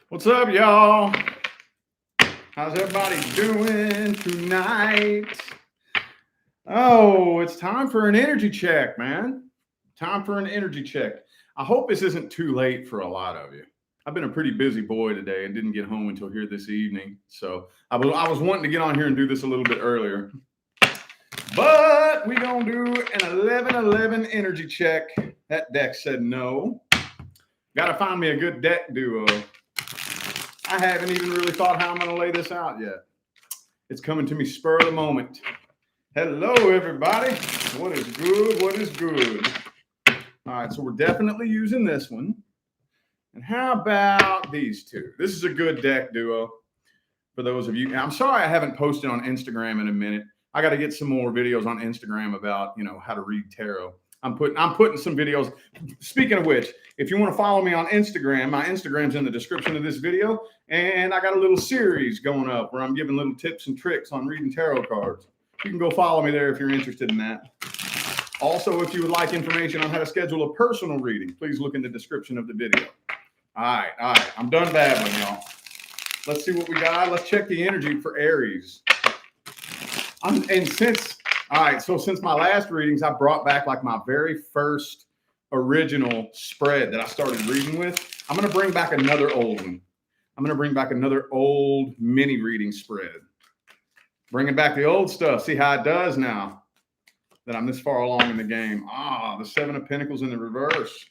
What's up, y'all? How's everybody doing tonight? Oh, it's time for an energy check, man. Time for an energy check. I hope this isn't too late for a lot of you. I've been a pretty busy boy today and didn't get home until here this evening. So I was wanting to get on here and do this a little bit earlier. But we're going to do an 11-11 energy check. That deck said no. Got to find me a good deck duo. I haven't even really thought how I'm going to lay this out yet. It's coming to me spur of the moment. Hello, everybody. What is good? What is good? All right, so we're definitely using this one. And how about these two? This is a good deck duo for those of you. I'm sorry I haven't posted on Instagram in a minute. I got to get some more videos on Instagram about, how to read tarot. I'm putting some videos. Speaking of which, if you want to follow me on Instagram, my Instagram's in the description of this video. And I got a little series going up where I'm giving little tips and tricks on reading tarot cards. You can go follow me there if you're interested in that. Also, if you would like information on how to schedule a personal reading, please look in the description of the video. All right. I'm done babbling, y'all. Let's see what we got. Let's check the energy for Aries. Since my last readings, I brought back like my very first original spread that I started reading with. I'm going to bring back another old one. I'm going to bring back another old mini reading spread. Bringing back the old stuff. See how it does now that I'm this far along in the game. The Seven of Pentacles in the reverse.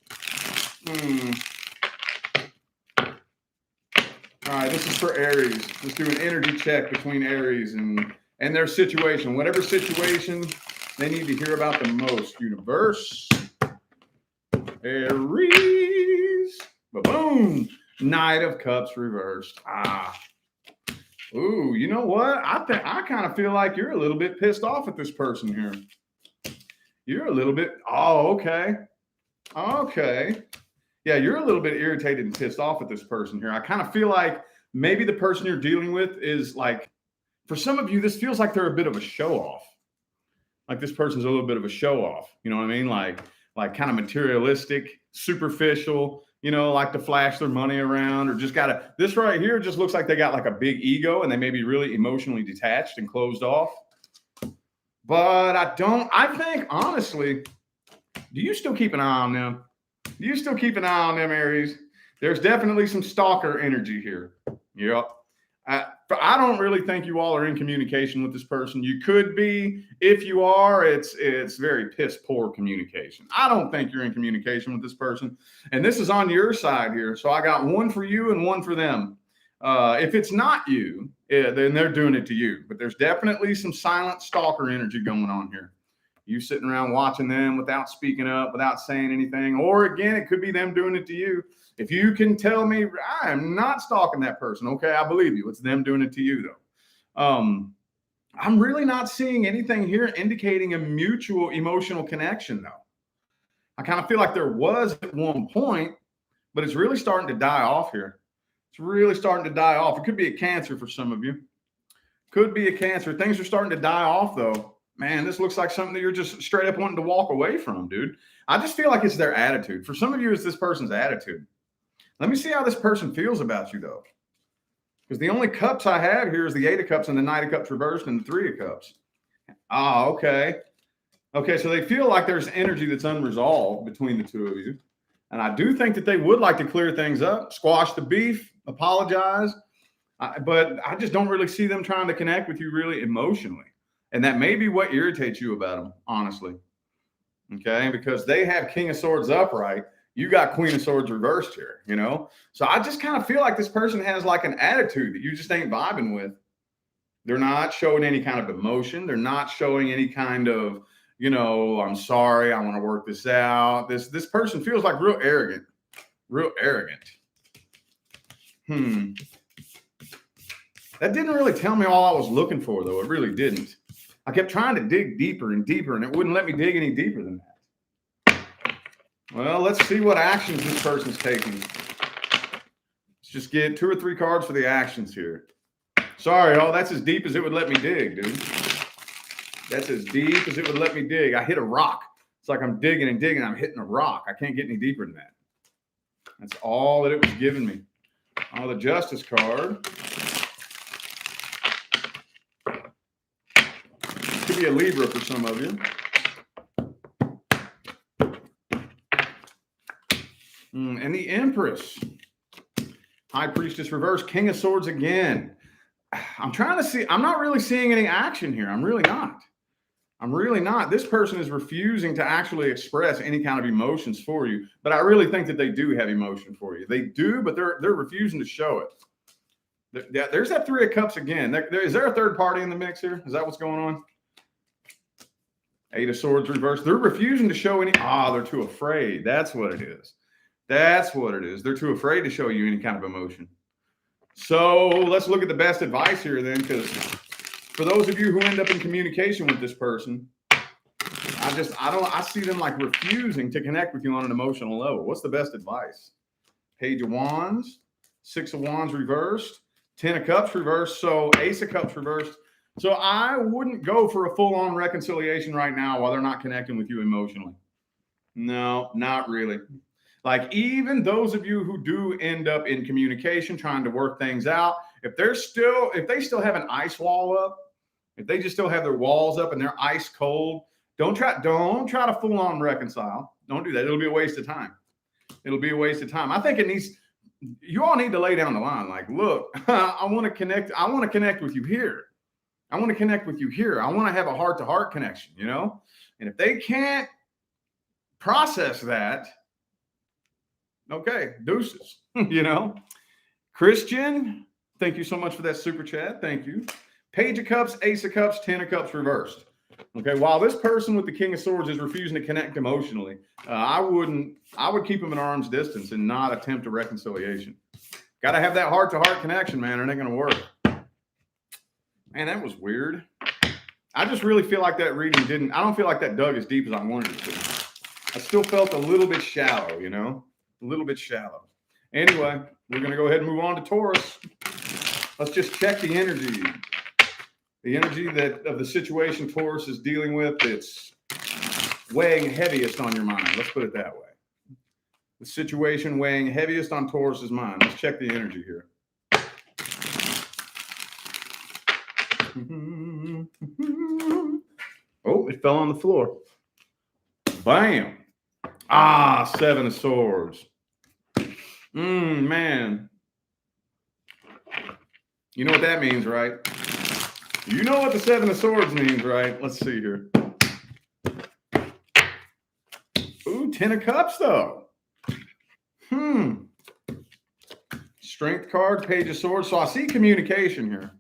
All right, this is for Aries. Let's do an energy check between Aries and their situation. Whatever situation they need to hear about the most. Universe. Aries. Ba-boom. Knight of Cups reversed. Ooh, you know what? I kind of feel like you're a little bit pissed off at this person here. You're a little bit. Okay. Yeah, you're a little bit irritated and pissed off at this person here. I kind of feel like maybe the person you're dealing with is like, for some of you, this feels like they're a bit of a show off. Like this person's a little bit of a show off. You know what I mean? Like kind of materialistic, superficial, like to flash their money around, or just this right here just looks like they got like a big ego and they may be really emotionally detached and closed off. But I think honestly, do you still keep an eye on them? Do you still keep an eye on them, Aries? There's definitely some stalker energy here. Yep. I don't really think you all are in communication with this person. You could be. If you are, it's very piss poor communication. I don't think you're in communication with this person. And this is on your side here. So I got one for you and one for them. If it's not you, then they're doing it to you. But there's definitely some silent stalker energy going on here. You sitting around watching them without speaking up, without saying anything. Or again, it could be them doing it to you. If you can tell me I am not stalking that person, okay, I believe you. It's them doing it to you, though. I'm really not seeing anything here indicating a mutual emotional connection, though. I kind of feel like there was at one point, but it's really starting to die off here. It's really starting to die off. It could be a Cancer for some of you. Could be a Cancer. Things are starting to die off, though. Man, this looks like something that you're just straight up wanting to walk away from, dude. I just feel like it's their attitude. For some of you, it's this person's attitude. Let me see how this person feels about you, though. Because the only cups I have here is the Eight of Cups and the Knight of Cups reversed and the Three of Cups. Okay. Okay, so they feel like there's energy that's unresolved between the two of you. And I do think that they would like to clear things up, squash the beef, apologize. But I just don't really see them trying to connect with you really emotionally. And that may be what irritates you about them, honestly. Okay, because they have King of Swords upright. You got Queen of Swords reversed here, So I just kind of feel like this person has like an attitude that you just ain't vibing with. They're not showing any kind of emotion. They're not showing any kind of, I'm sorry, I want to work this out. This person feels like real arrogant. That didn't really tell me all I was looking for, though. It really didn't. I kept trying to dig deeper and deeper, and it wouldn't let me dig any deeper than that. Well, let's see what actions this person's taking. Let's just get 2 or 3 cards for the actions here. Sorry, y'all. That's as deep as it would let me dig, dude. That's as deep as it would let me dig. I hit a rock. It's like I'm digging and digging. I'm hitting a rock. I can't get any deeper than that. That's all that it was giving me. Oh, the Justice card. Could be a Libra for some of you. And the Empress. High Priestess reverse. King of Swords again. I'm trying to see. I'm not really seeing any action here. I'm really not. I'm really not. This person is refusing to actually express any kind of emotions for you. But I really think that they do have emotion for you. They do, but they're refusing to show it. There's that Three of Cups again. Is there a third party in the mix here? Is that what's going on? Eight of Swords reverse. They're refusing to show any. They're too afraid. That's what it is. That's what it is. They're too afraid to show you any kind of emotion. So let's look at the best advice here then, because for those of you who end up in communication with this person, I see them like refusing to connect with you on an emotional level. What's the best advice? Page of Wands, Six of Wands reversed, 10 of Cups reversed, so Ace of Cups reversed. So I wouldn't go for a full-on reconciliation right now while they're not connecting with you emotionally. No, not really. Like even those of you who do end up in communication, trying to work things out, if they still have an ice wall up, if they just still have their walls up and they're ice cold, don't try to full on reconcile. Don't do that. It'll be a waste of time. It'll be a waste of time. I think you all need to lay down the line. Like, look, I want to connect. I want to connect with you here. I want to connect with you here. I want to have a heart-to-heart connection, And if they can't process that, okay, deuces, Christian, thank you so much for that super chat. Thank you. Page of Cups, Ace of Cups, 10 of Cups reversed. Okay, while this person with the King of Swords is refusing to connect emotionally, I would keep them at arm's distance and not attempt a reconciliation. Got to have that heart-to-heart connection, man, or it ain't going to work. Man, that was weird. I just really feel like that reading I don't feel like that dug as deep as I wanted it to. I still felt a little bit shallow, a little bit shallow. Anyway, we're going to go ahead and move on to Taurus. Let's just check the energy. The energy of the situation Taurus is dealing with, it's weighing heaviest on your mind. Let's put it that way. The situation weighing heaviest on Taurus's mind. Let's check the energy here. Oh, it fell on the floor. Bam. Seven of Swords. Man. You know what that means, right? You know what the Seven of Swords means, right? Let's see here. Ooh, 10 of Cups, though. Strength card, Page of Swords. So I see communication here.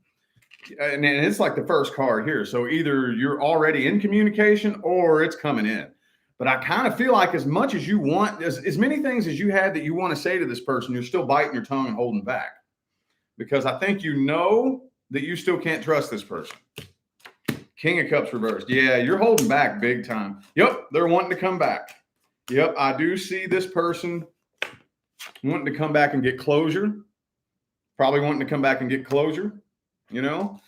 And it's like the first card here. So either you're already in communication or it's coming in. But I kind of feel like as much as you want, as many things as you had that you want to say to this person, you're still biting your tongue and holding back. Because I think you know that you still can't trust this person. King of Cups reversed. Yeah, you're holding back big time. Yep, they're wanting to come back. Yep, I do see this person wanting to come back and get closure. Probably wanting to come back and get closure. Now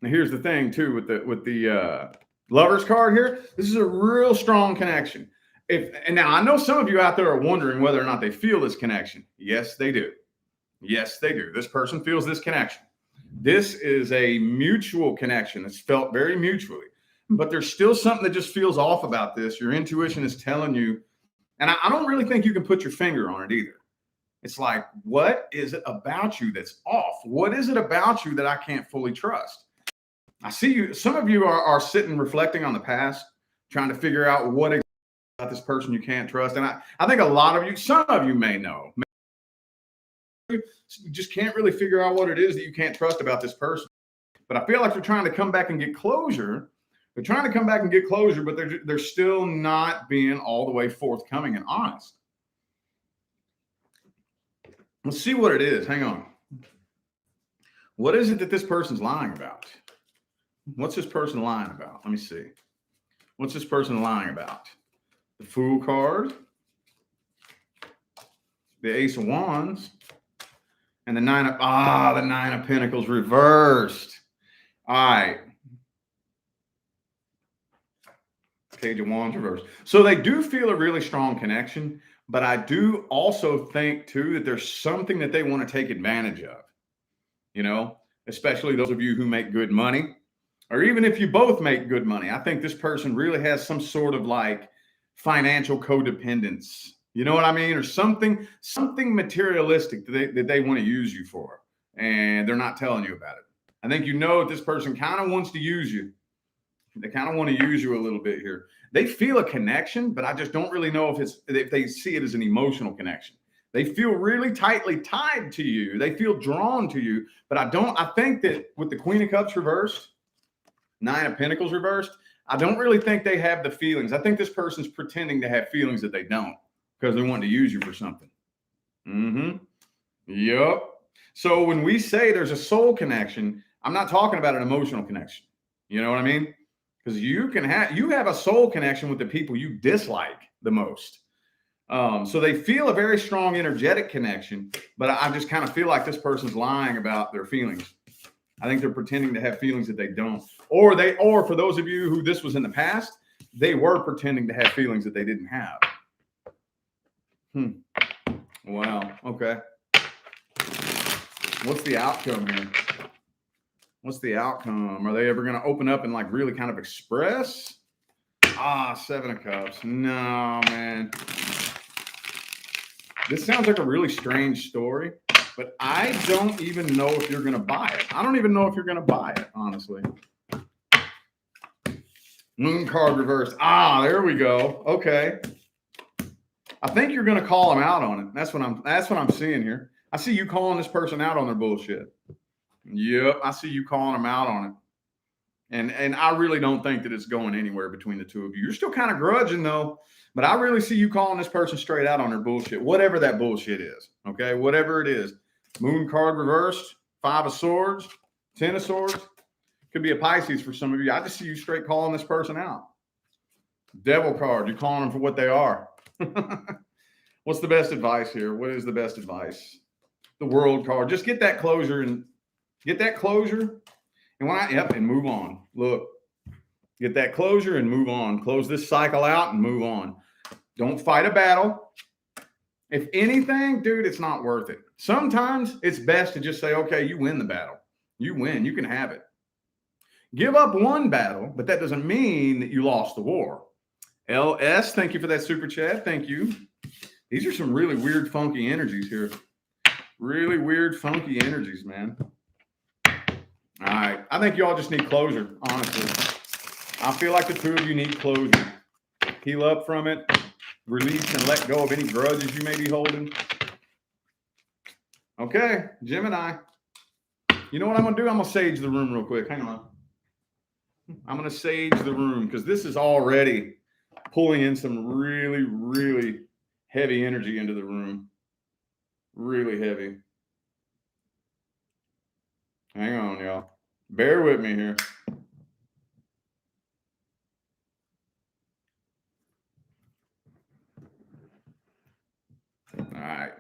here's the thing too with the Lovers card here. This is a real strong connection. And now I know some of you out there are wondering whether or not they feel this connection. Yes, they do. Yes, they do. This person feels this connection. This is a mutual connection. It's felt very mutually, but there's still something that just feels off about this. Your intuition is telling you, and I don't really think you can put your finger on it either. It's like, what is it about you that's off? What is it about you that I can't fully trust? I see you. Some of you are sitting reflecting on the past, trying to figure out what about this person you can't trust. And I think a lot of you, some of you may know, you just can't really figure out what it is that you can't trust about this person. But I feel like they're trying to come back and get closure. They're trying to come back and get closure, but they're still not being all the way forthcoming and honest. Let's see what it is. Hang on. What is it that this person's lying about? What's this person lying about? Let me see. What's this person lying about? The Fool card, the Ace of Wands, and the Nine of Pentacles reversed. All right. Page of Wands reversed. So they do feel a really strong connection, But I do also think too that there's something that they want to take advantage of, you know, especially those of you who make good money, or even if you both make good money. I think this person really has some sort of like financial codependence. You know what I mean? Or something materialistic that they want to use you for, and they're not telling you about it. I think you know that this person kind of wants to use you. They kind of want to use you a little bit here. They feel a connection, but I just don't really know if they see it as an emotional connection. They feel really tightly tied to you. They feel drawn to you, but I think that with the Queen of Cups reversed, Nine of Pentacles reversed, I don't really think they have the feelings. I think this person's pretending to have feelings that they don't because they want to use you for something. Yep. So when we say there's a soul connection, I'm not talking about an emotional connection. You know what I mean? Because you have a soul connection with the people you dislike the most. So they feel a very strong energetic connection, but I just kind of feel like this person's lying about their feelings. I think they're pretending to have feelings that they don't. Or for those of you who this was in the past, they were pretending to have feelings that they didn't have. Wow. Okay. What's the outcome here? What's the outcome? Are they ever going to open up and like really kind of express? Seven of Cups. No, man. This sounds like a really strange story, but I don't even know if you're going to buy it. I don't even know if you're going to buy it, honestly. Moon card reversed. There we go. Okay. I think you're going to call them out on it. That's what I'm seeing here. I see you calling this person out on their bullshit. Yep, I see you calling them out on it. And I really don't think that it's going anywhere between the two of you. You're still kind of grudging though, but I really see you calling this person straight out on their bullshit, whatever that bullshit is. Okay, whatever it is. Moon card reversed, Five of Swords, Ten of Swords. Could be a Pisces for some of you. I just see you straight calling this person out. Devil card, you're calling them for what they are. What's the best advice here? What is the best advice? The World card. Just get that closure and and move on. Look, get that closure and move on. Close this cycle out and move on. Don't fight a battle. If anything, dude, it's not worth it. Sometimes it's best to just say, okay, you win the battle. You win. You can have it. Give up one battle, but that doesn't mean that you lost the war. LS, thank you for that super chat. Thank you. These are some really weird, funky energies here. Really weird, funky energies, man. All right. I think y'all just need closure, honestly. I feel like the two of you need closure. Heal up from it. Release and let go of any grudges you may be holding. Okay, Gemini. You know what I'm going to do? I'm going to sage the room real quick. Hang on. I'm going to sage the room because this is already pulling in some really, really heavy energy into the room. Really heavy. Hang on, y'all. Bear with me here. All right.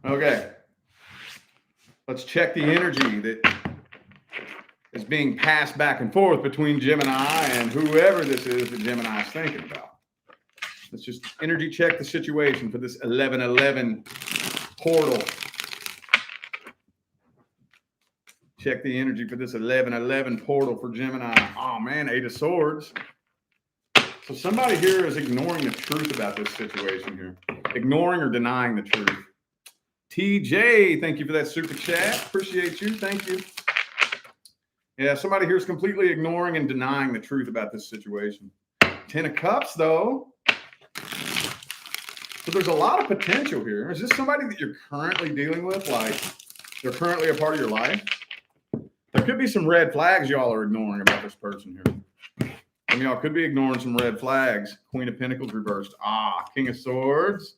Okay. Let's check the energy that is being passed back and forth between Gemini and whoever this is that Gemini is thinking about. Let's just energy check the situation for this 1111 portal. Check the energy for this 1111 portal for Gemini. Oh, man, Eight of Swords. So somebody here is ignoring the truth about this situation here. Ignoring or denying the truth. TJ, thank you for that super chat. Appreciate you. Thank you. Yeah, somebody here is completely ignoring and denying the truth about this situation. Ten of Cups, though. So there's a lot of potential here. Is this somebody that you're currently dealing with? Like, they're currently a part of your life? There could be some red flags y'all are ignoring about this person here. Some of y'all could be ignoring some red flags. Queen of Pentacles reversed. King of Swords.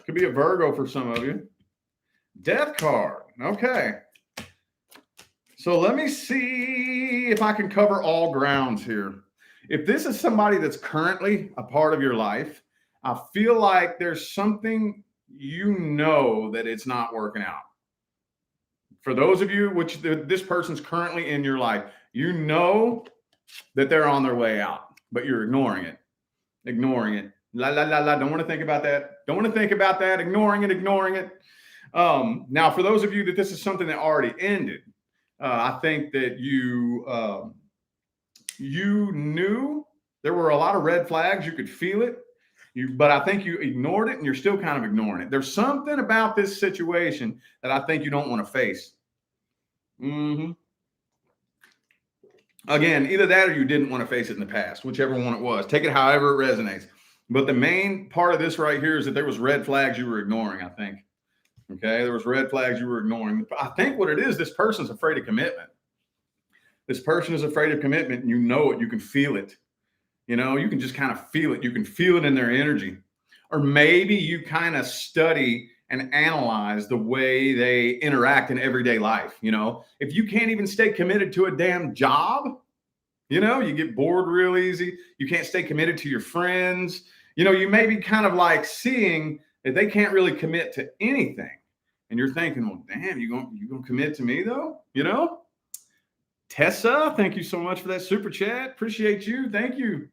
Could be a Virgo for some of you. Death card. Okay. So let me see if I can cover all grounds here. If this is somebody that's currently a part of your life, I feel like there's something you know that it's not working out. For those of you, which this person's currently in your life, you know that they're on their way out. but you're ignoring it. Ignoring it. La, la, la, la. Don't want to think about that. Don't want to think about that. Ignoring it, ignoring it. Now, for those of you that this is something that already ended, I think that you knew there were a lot of red flags. You could feel it. But I think you ignored it and you're still kind of ignoring it. There's something about this situation that I think you don't want to face. Again, either that or you didn't want to face it in the past, whichever one it was. Take it however it resonates. But the main part of this right here is that there was red flags you were ignoring, I think. Okay, there was red flags you were ignoring. I think what it is, this person's afraid of commitment. This person is afraid of commitment, and you know it. You can feel it. You know, you can just kind of feel it. You can feel it in their energy. Or maybe you kind of study and analyze the way they interact in everyday life. You know, if you can't even stay committed to a damn job, you know, you get bored real easy. You can't stay committed to your friends. You know, you may be kind of like seeing that they can't really commit to anything. And you're thinking, well, damn, you gonna commit to me though? You know? Tessa, thank you so much for that super chat. Appreciate you. Thank you.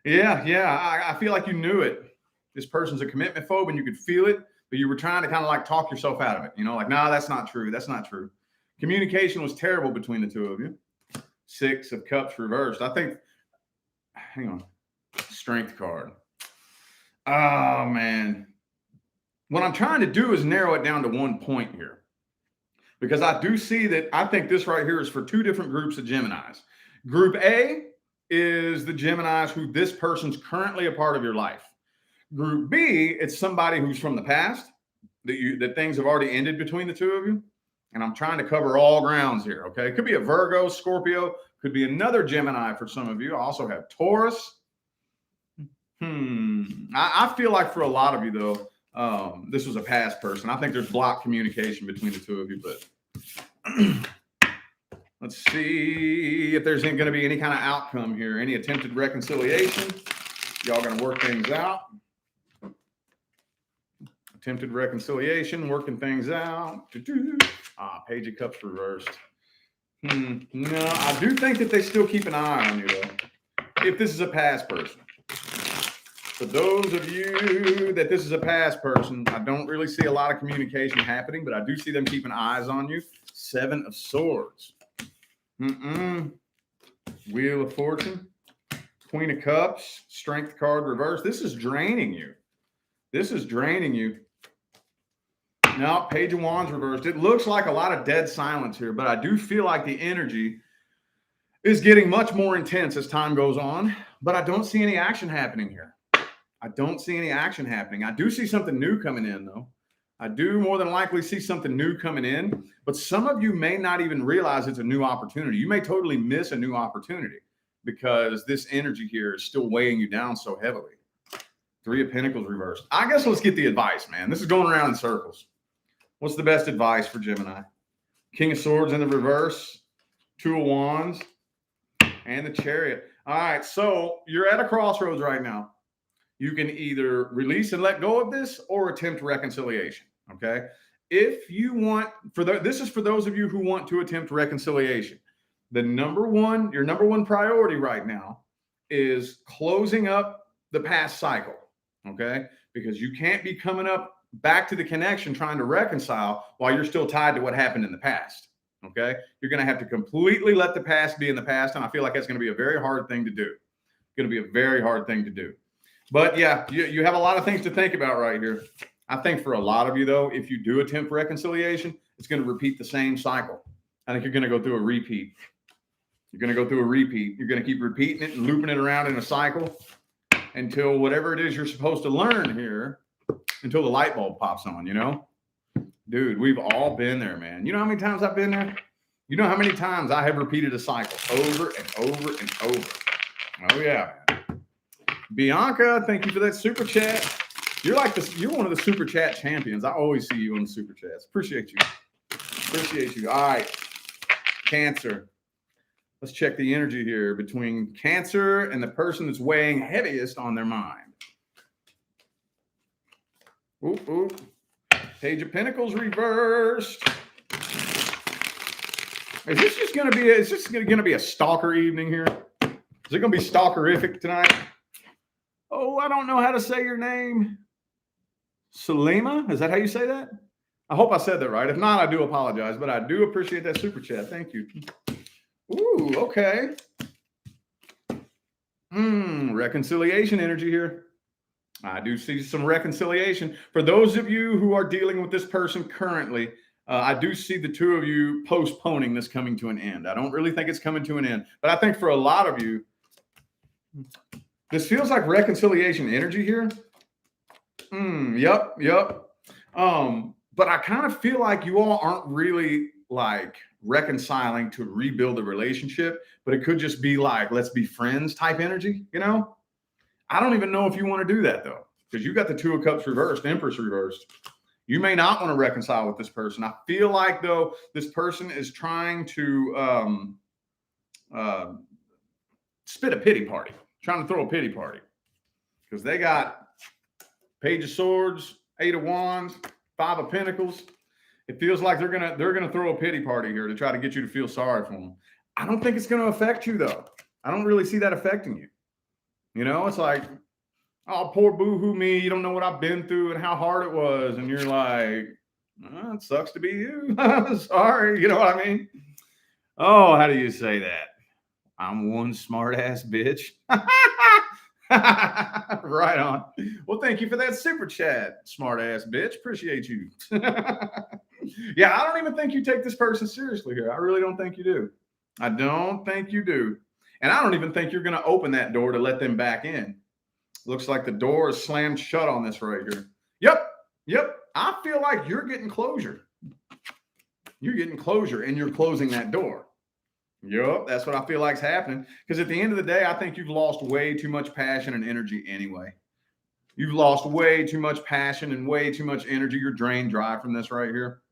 Yeah. I feel like you knew it. This person's a commitment phobe and you could feel it, but you were trying to kind of like talk yourself out of it. You know, like, no, that's not true. That's not true. Communication was terrible between the two of you. 6 of Cups reversed. I think, hang on, Strength card. Oh, man. What I'm trying to do is narrow it down to one point here. Because I do see that I think this right here is for 2 different groups of Geminis. Group A is the Geminis who this person's currently a part of your life. Group B, it's somebody who's from the past, that things have already ended between the two of you. And I'm trying to cover all grounds here, okay? It could be a Virgo, Scorpio, could be another Gemini for some of you. I also have Taurus. I feel like for a lot of you, though, this was a past person. I think there's blocked communication between the two of you, but let's see if there's going to be any kind of outcome here. Any attempted reconciliation? Y'all going to work things out? Attempted reconciliation, working things out. Page of Cups reversed. No, I do think that they still keep an eye on you, though, if this is a past person. For those of you that this is a past person, I don't really see a lot of communication happening, but I do see them keeping eyes on you. 7 of Swords. Wheel of Fortune. Queen of Cups. Strength card reversed. This is draining you. This is draining you. Now, Page of Wands reversed. It looks like a lot of dead silence here, but I do feel like the energy is getting much more intense as time goes on, but I don't see any action happening here. I don't see any action happening. I do see something new coming in, though. I do more than likely see something new coming in, but some of you may not even realize it's a new opportunity. You may totally miss a new opportunity because this energy here is still weighing you down so heavily. 3 of Pentacles reversed. I guess let's get the advice, man. This is going around in circles. What's the best advice for Gemini? King of Swords in the reverse, 2 of Wands, and the Chariot. All right, so you're at a crossroads right now. You can either release and let go of this or attempt reconciliation, okay? If you want, this is for those of you who want to attempt reconciliation. Your number one priority right now is closing up the past cycle, okay? Because you can't be coming up back to the connection trying to reconcile while you're still tied to what happened in the past, okay? You're going to have to completely let the past be in the past, and I feel like that's going to be a very hard thing to do. It's going to be a very hard thing to do. But yeah, you have a lot of things to think about right here. I think for a lot of you, though, if you do attempt reconciliation, it's going to repeat the same cycle. I think you're going to go through a repeat. You're going to go through a repeat. You're going to keep repeating it and looping it around in a cycle until whatever it is you're supposed to learn here, until the light bulb pops on, you know? Dude, we've all been there, man. You know how many times I've been there? You know how many times I have repeated a cycle over and over and over. Oh, yeah, man. Bianca, thank you for that super chat. You're one of the super chat champions. I always see you on the super chats. Appreciate you. Appreciate you. All right. Cancer. Let's check the energy here between Cancer and the person that's weighing heaviest on their mind. Ooh. Page of Pentacles reversed. Is this just going to be a stalker evening here? Is it going to be stalkerific tonight? Oh, I don't know how to say your name. Salima, is that how you say that? I hope I said that right. If not, I do apologize, but I do appreciate that super chat. Thank you. Ooh, okay. Reconciliation energy here. I do see some reconciliation. For those of you who are dealing with this person currently, I do see the two of you postponing this coming to an end. I don't really think it's coming to an end, but I think for a lot of you, this feels like reconciliation energy here. Yep. But I kind of feel like you all aren't really like reconciling to rebuild the relationship, but it could just be like, let's be friends type energy, you know? I don't even know if you want to do that though, because you got the Two of Cups reversed, Empress reversed. You may not want to reconcile with this person. I feel like though, this person is trying to spit a pity party, trying to throw a pity party, because they got Page of Swords, Eight of Wands, Five of Pentacles. It feels like they're gonna throw a pity party here to try to get you to feel sorry for them. I don't think it's going to affect you though. I don't really see that affecting you. You know, it's like, oh, poor boo-hoo me. You don't know what I've been through and how hard it was. And you're like, oh, it sucks to be you. Sorry. You know what I mean? Oh, how do you say that? I'm one smart ass bitch. Right on. Well, thank you for that super chat, smart ass bitch. Appreciate you. Yeah, I don't even think you take this person seriously here. I really don't think you do. I don't think you do. And I don't even think you're going to open that door to let them back in. Looks like the door is slammed shut on this right here. Yep. I feel like you're getting closure. You're getting closure and you're closing that door. Yep, that's what I feel like is happening. Because at the end of the day, I think you've lost way too much passion and energy anyway. You've lost way too much passion and way too much energy. You're drained dry from this right here.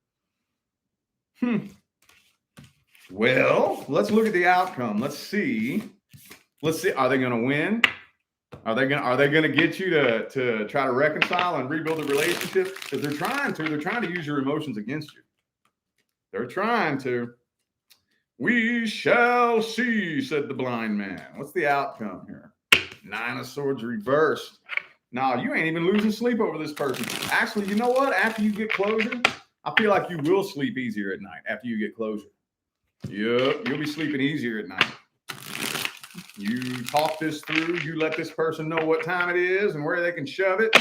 Well, let's look at the outcome. Let's see. Are they going to win? Are they going to get you to try to reconcile and rebuild the relationship? Because they're trying to use your emotions against you. They're trying to. We shall see, said the blind man. What's the outcome here? Nine of Swords reversed. Now, you ain't even losing sleep over this person. Actually, you know what? After you get closure, I feel like you will sleep easier at night after you get closure. Yep, you'll be sleeping easier at night. You talk this through. You let this person know what time it is and where they can shove it.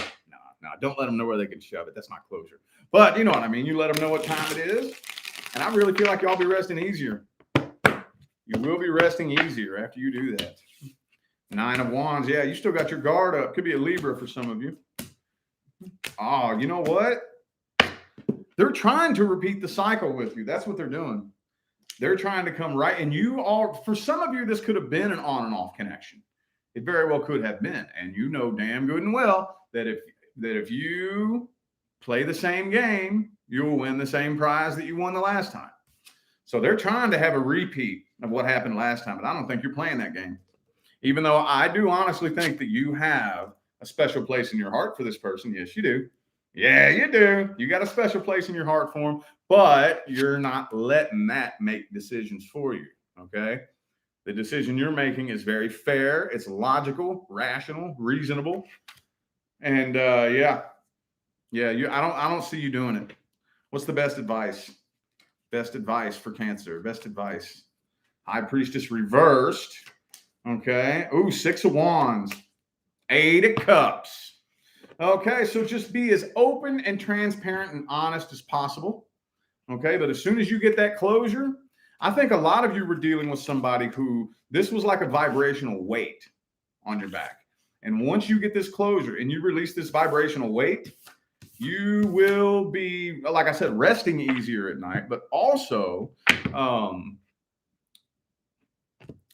No, don't let them know where they can shove it. That's not closure. But you know what I mean. You let them know what time it is. And I really feel like y'all be resting easier. You will be resting easier after you do that. Nine of Wands. Yeah, you still got your guard up. Could be a Libra for some of you. Oh, you know what? They're trying to repeat the cycle with you. That's what they're doing. They're trying to come right. And you are, for some of you, this could have been an on and off connection. It very well could have been. And you know damn good and well that if you play the same game, you will win the same prize that you won the last time. So they're trying to have a repeat of what happened last time. But I don't think you're playing that game. Even though I do honestly think that you have a special place in your heart for this person. Yes, you do. Yeah, you do. You got a special place in your heart for them, but you're not letting that make decisions for you. Okay. The decision you're making is very fair. It's logical, rational, reasonable. And I don't see you doing it. What's the best advice? Best advice for Cancer. Best advice. High Priestess reversed. Okay. Ooh, Six of Wands. Eight of Cups. Okay, so just be as open and transparent and honest as possible. Okay, but as soon as you get that closure, I think a lot of you were dealing with somebody who this was like a vibrational weight on your back. And once you get this closure and you release this vibrational weight, you will be, like I said, resting easier at night, but also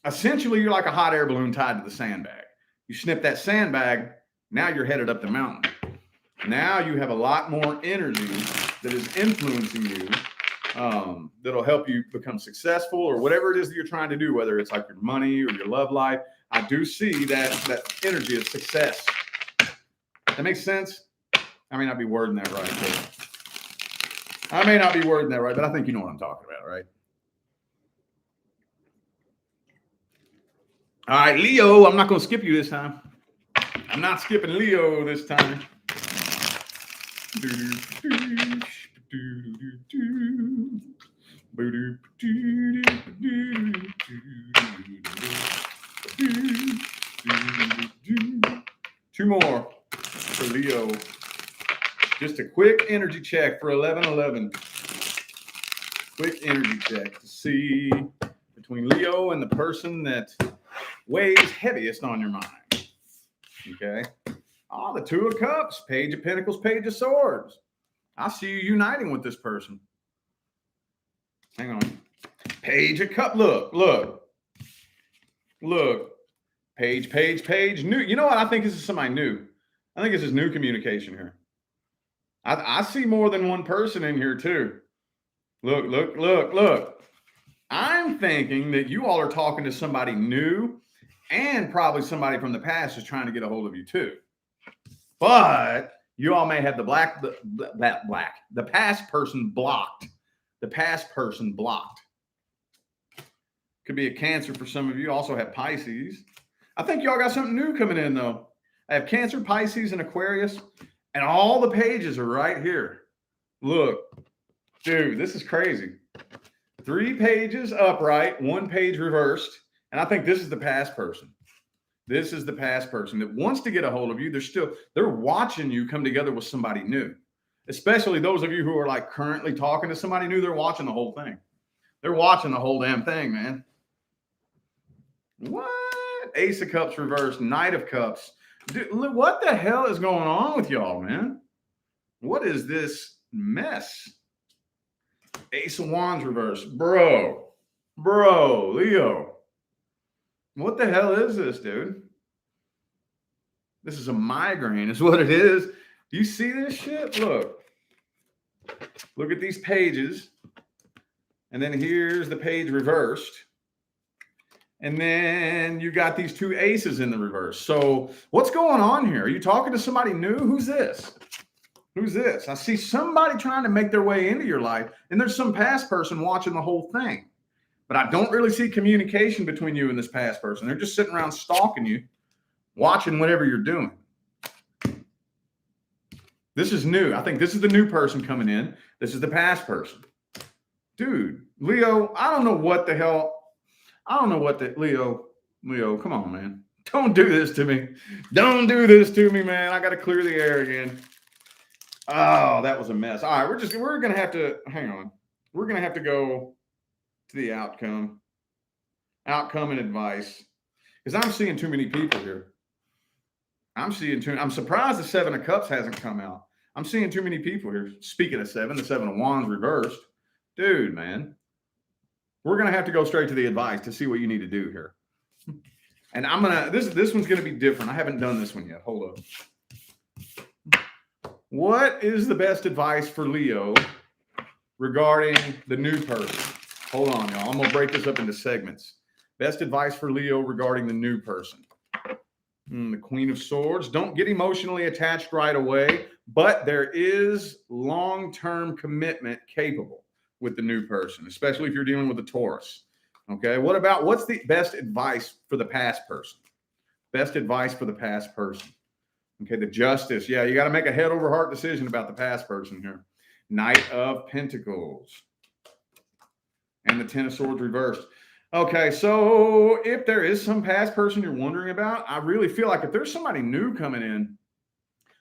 essentially you're like a hot air balloon tied to the sandbag. You snip that sandbag, now you're headed up the mountain. Now you have a lot more energy that is influencing you, that'll help you become successful or whatever it is that you're trying to do, whether it's like your money or your love life. I do see that energy of success. That makes sense? I may not be wording that right. I may not be wording that right, but I think you know what I'm talking about, right? All right, Leo, I'm not going to skip you this time. I'm not skipping Leo this time. Two more for Leo. Just a quick energy check for 11/11. Quick energy check to see between Leo and the person that weighs heaviest on your mind. Okay. Oh, the Two of Cups, Page of Pentacles, Page of Swords. I see you uniting with this person. Hang on. Page of Cups. Look. Page. New. You know what? I think this is somebody new. I think this is new communication here. I see more than one person in here too. Look. I'm thinking that you all are talking to somebody new and probably somebody from the past is trying to get a hold of you too. But you all may have the past person blocked. The past person blocked. Could be a Cancer for some of you. Also have Pisces. I think y'all got something new coming in though. I have Cancer, Pisces, and Aquarius. And all the pages are right here. Look, dude, this is crazy. 3 pages upright, 1 page reversed. And I think this is the past person. This is the past person that wants to get a hold of you. They're watching you come together with somebody new. Especially those of you who are like currently talking to somebody new. They're watching the whole thing. They're watching the whole damn thing, man. What? Ace of Cups reversed, Knight of Cups. Dude, what the hell is going on with y'all, man? What is this mess? Ace of Wands reversed. Bro, Leo. What the hell is this, dude? This is a migraine, is what it is. Do you see this shit? Look at these pages. And then here's the page reversed. And then you got these 2 aces in the reverse. So what's going on here? Are you talking to somebody new? Who's this? I see somebody trying to make their way into your life, and there's some past person watching the whole thing. But I don't really see communication between you and this past person. They're just sitting around stalking you, watching whatever you're doing. This is new. I think this is the new person coming in. This is the past person. Dude, Leo, I don't know what the hell. Leo, come on, man. Don't do this to me. Don't do this to me, man. I got to clear the air again. Oh, that was a mess. All right, we're going to have to, hang on. We're going to have to go to the outcome and advice. Because I'm seeing too many people here. I'm surprised the 7 of Cups hasn't come out. I'm seeing too many people here. Speaking of 7, the 7 of Wands reversed. Dude, man. We're going to have to go straight to the advice to see what you need to do here. And I'm going to, this one's going to be different. I haven't done this one yet. Hold up. What is the best advice for Leo regarding the new person? Hold on, y'all. I'm going to break this up into segments. Best advice for Leo regarding the new person. The Queen of Swords. Don't get emotionally attached right away, but there is long-term commitment capable with the new person, especially if you're dealing with a Taurus. Okay. What's the best advice for the past person? Best advice for the past person. Okay. The Justice. Yeah. You got to make a head over heart decision about the past person here. Knight of Pentacles and the 10 of Swords reversed. Okay. So if there is some past person you're wondering about, I really feel like if there's somebody new coming in,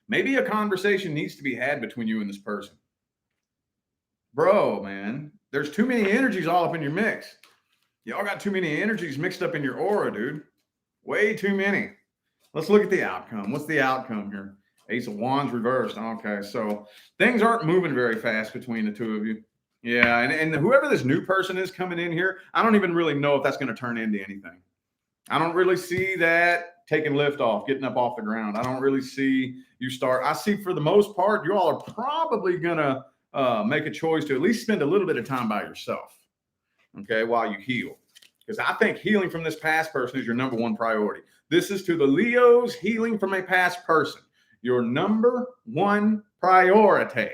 maybe a conversation needs to be had between you and this person. Bro, man, there's too many energies all up in your mix. Y'all got too many energies mixed up in your aura, dude. Way too many. Let's look at the outcome. What's the outcome here? Ace of Wands reversed. Okay, so things aren't moving very fast between the two of you. Yeah, and whoever this new person is coming in here, I don't even really know if that's going to turn into anything. I don't really see that taking lift off, getting up off the ground. I don't really see you start. I see for the most part, you all are probably going to make a choice to at least spend a little bit of time by yourself, okay, while you heal. Because I think healing from this past person is your number one priority. This is to the Leos, healing from a past person. Your number one priority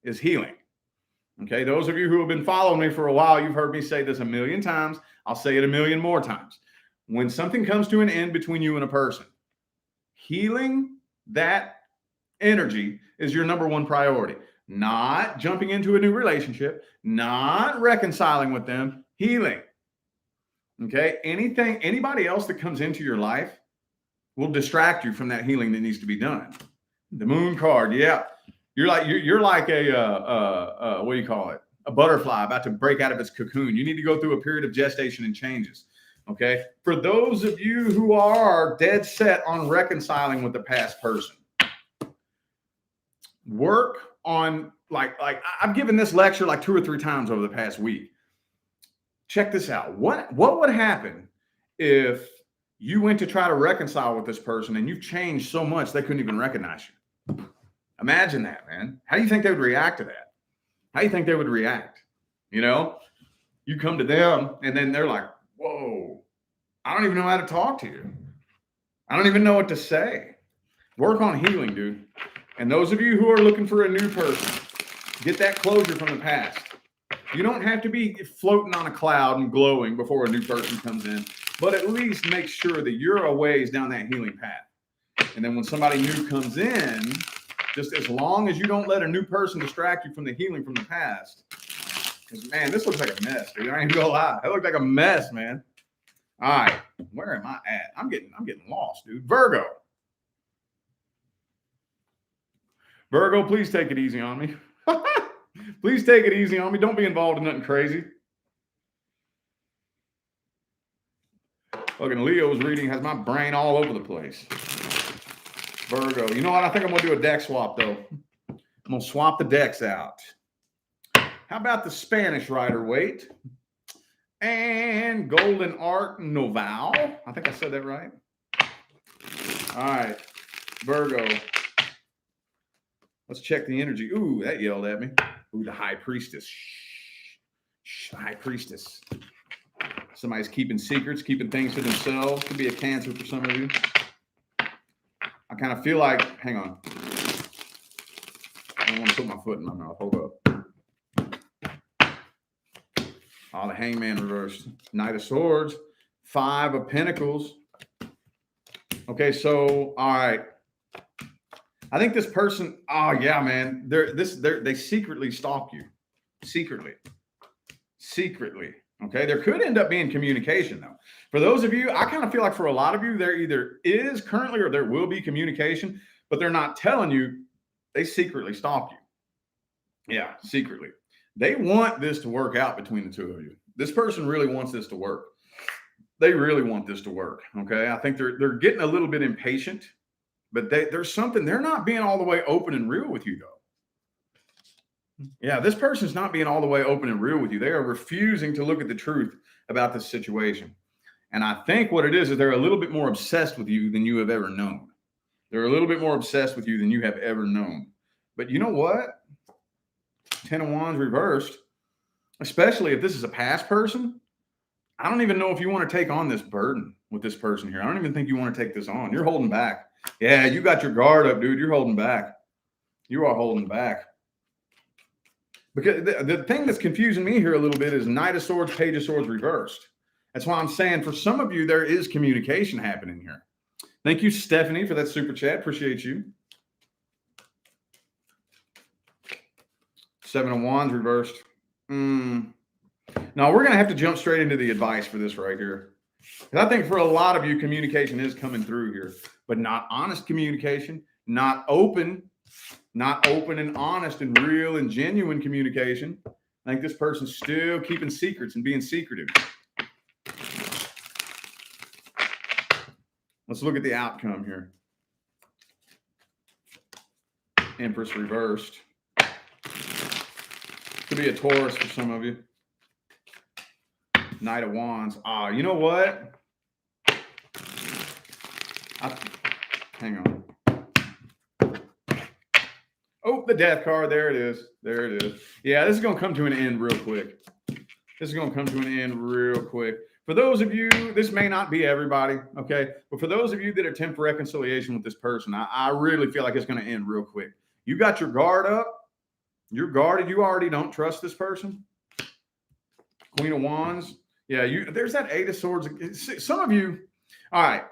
is healing. Okay, those of you who have been following me for a while, you've heard me say this a million times. I'll say it a million more times. when something comes to an end between you and a person, healing that energy is your number one priority. Not jumping into a new relationship, not reconciling with them, healing. Okay? Anybody else that comes into your life will distract you from that healing that needs to be done. The moon card, yeah. You're like a what do you call it? A butterfly about to break out of its cocoon. You need to go through a period of gestation and changes. Okay. For those of you who are dead set on reconciling with the past person, work on like I've given this lecture like 2 or 3 times over the past week. Check this out. What would happen if you went to try to reconcile with this person and you've changed so much they couldn't even recognize you? Imagine that, man. How do you think they would react to that? How do you think they would react? You know, you come to them and then they're like, whoa, I don't even know how to talk to you. I don't even know what to say. Work on healing, dude. And those of you who are looking for a new person, get that closure from the past. You don't have to be floating on a cloud and glowing before a new person comes in, but at least make sure that you're a ways down that healing path. And then when somebody new comes in, just as long as you don't let a new person distract you from the healing from the past. Because, man, this looks like a mess, dude. I ain't gonna lie. It looks like a mess, man. All right. Where am I at? I'm getting lost, dude. Virgo. Virgo, please take it easy on me. Please take it easy on me. Don't be involved in nothing crazy. Fucking Leo's reading has my brain all over the place. Virgo. You know what? I think I'm going to do a deck swap, though. I'm going to swap the decks out. How about the Spanish Rider-Waite and Golden Art Noval? I think I said that right. All right. Virgo. Let's check the energy. Ooh, that yelled at me. Ooh, the High Priestess. Shh, High Priestess. Somebody's keeping secrets, keeping things to themselves. Could be a Cancer for some of you. I kind of feel like, hang on. I don't want to put my foot in my mouth. Hold up. Oh, the Hangman reversed. Knight of Swords. 5 of Pentacles. Okay, so, all right. I think this person, oh yeah, man, they secretly stalk you. Secretly. Okay, there could end up being communication though. For those of you, I kind of feel like for a lot of you, there either is currently or there will be communication, but they're not telling you. They secretly stalk you. Yeah, secretly. They want this to work out between the two of you. This person really wants this to work. They really want this to work. Okay, I think they're getting a little bit impatient. But there's something, they're not being all the way open and real with you, though. Yeah, this person's not being all the way open and real with you. They are refusing to look at the truth about this situation. And I think what it is they're a little bit more obsessed with you than you have ever known. They're a little bit more obsessed with you than you have ever known. But you know what? 10 of Wands reversed, especially if this is a past person. I don't even know if you want to take on this burden with this person here. I don't even think you want to take this on. You're holding back. Yeah, you got your guard up, dude. You're holding back. You are holding back. Because the thing that's confusing me here a little bit is Knight of Swords, Page of Swords reversed. That's why I'm saying for some of you, there is communication happening here. Thank you, Stephanie, for that super chat. Appreciate you. 7 of Wands reversed. No, we're going to have to jump straight into the advice for this right here. And I think for a lot of you, communication is coming through here, but not honest communication, not open and honest and real and genuine communication. I think this person's still keeping secrets and being secretive. Let's look at the outcome here. Empress reversed. Could be a Taurus for some of you. Knight of Wands. You know what? Hang on. Oh, the Death card. There it is. There it is. Yeah, this is going to come to an end real quick. This is going to come to an end real quick. For those of you, this may not be everybody, okay? But for those of you that attempt reconciliation with this person, I really feel like it's going to end real quick. You got your guard up. You're guarded. You already don't trust this person. Queen of Wands. Yeah, there's that Eight of Swords. Some of you, all right.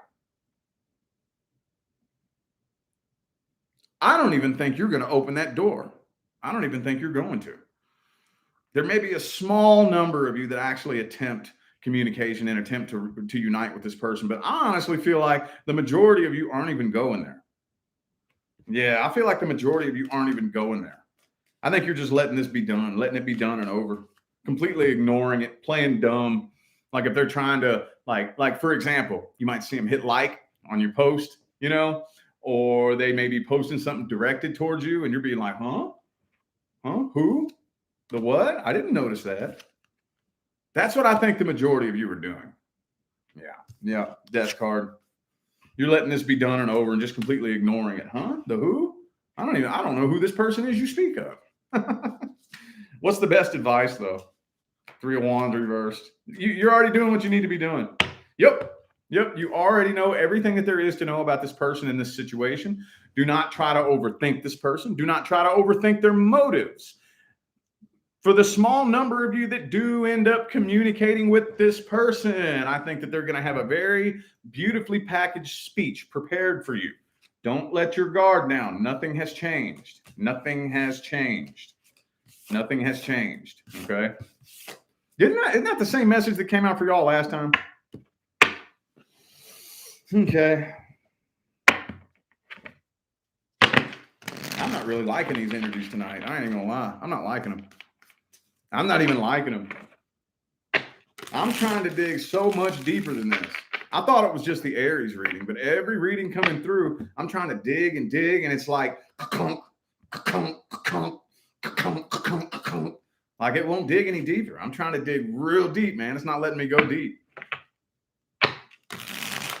I don't even think you're going to open that door. I don't even think you're going to. There may be a small number of you that actually attempt communication and attempt to unite with this person, but I honestly feel like the majority of you aren't even going there. Yeah, I feel like the majority of you aren't even going there. I think you're just letting this be done, letting it be done and over, completely ignoring it, playing dumb. Like if they're trying to, like for example, you might see them hit like on your post, you know, or they may be posting something directed towards you and you're being like, huh? Who? The what? I didn't notice that. That's what I think the majority of you are doing. Yeah. Death card. You're letting this be done and over and just completely ignoring it. Huh? The who? I don't know who this person is you speak of. What's the best advice though? Three of Wands reversed. You're already doing what you need to be doing. Yep. You already know everything that there is to know about this person in this situation. Do not try to overthink this person. Do not try to overthink their motives. For the small number of you that do end up communicating with this person, I think that they're going to have a very beautifully packaged speech prepared for you. Don't let your guard down. Nothing has changed. Nothing has changed. Nothing has changed. Okay. Isn't that the same message that came out for y'all last time? Okay. I'm not really liking these energies tonight. I ain't even gonna lie. I'm not liking them. I'm not even liking them. I'm trying to dig so much deeper than this. I thought it was just the Aries reading, but every reading coming through, I'm trying to dig, and it's like, like it won't dig any deeper. I'm trying to dig real deep, man. It's not letting me go deep.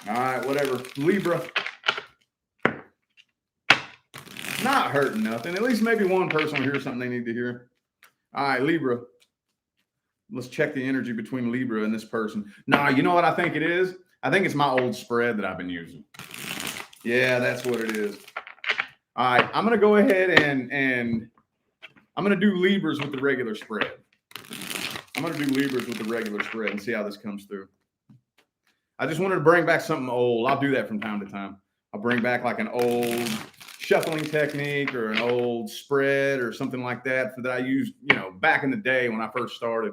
All right, whatever. Libra. Not hurting nothing. At least maybe one person will hear something they need to hear. All right, Libra. Let's check the energy between Libra and this person. Nah, you know what I think it is? I think it's my old spread that I've been using. Yeah, that's what it is. All right, I'm going to go ahead and I'm going to do Libras with the regular spread. I'm going to do Libras with the regular spread and see how this comes through. I just wanted to bring back something old. I'll do that from time to time. I'll bring back like an old shuffling technique or an old spread or something like that that I used, back in the day when I first started.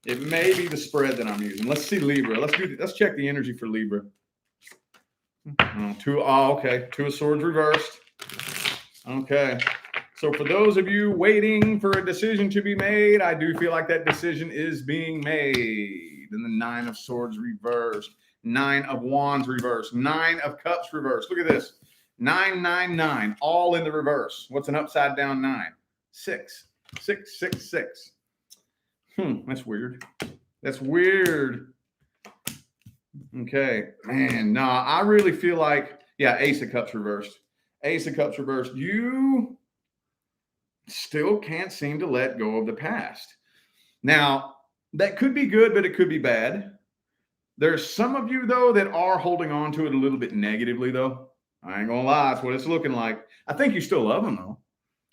It may be the spread that I'm using. Let's see Libra. Let's check the energy for Libra. Two of Swords reversed. Okay. So for those of you waiting for a decision to be made, I do feel like that decision is being made. And the Nine of Swords reversed. Nine of Wands reversed. Nine of Cups reversed. Look at this. 9, 9, 9, all in the reverse. What's an upside down 9? 6. 6, 6, 6. That's weird. That's weird. Okay. Man, nah, I really feel like, Ace of Cups reversed. Ace of Cups reversed. You still can't seem to let go of the past. Now, that could be good, but it could be bad. There's some of you, though, that are holding on to it a little bit negatively, though. I ain't going to lie. That's what it's looking like. I think you still love them, though.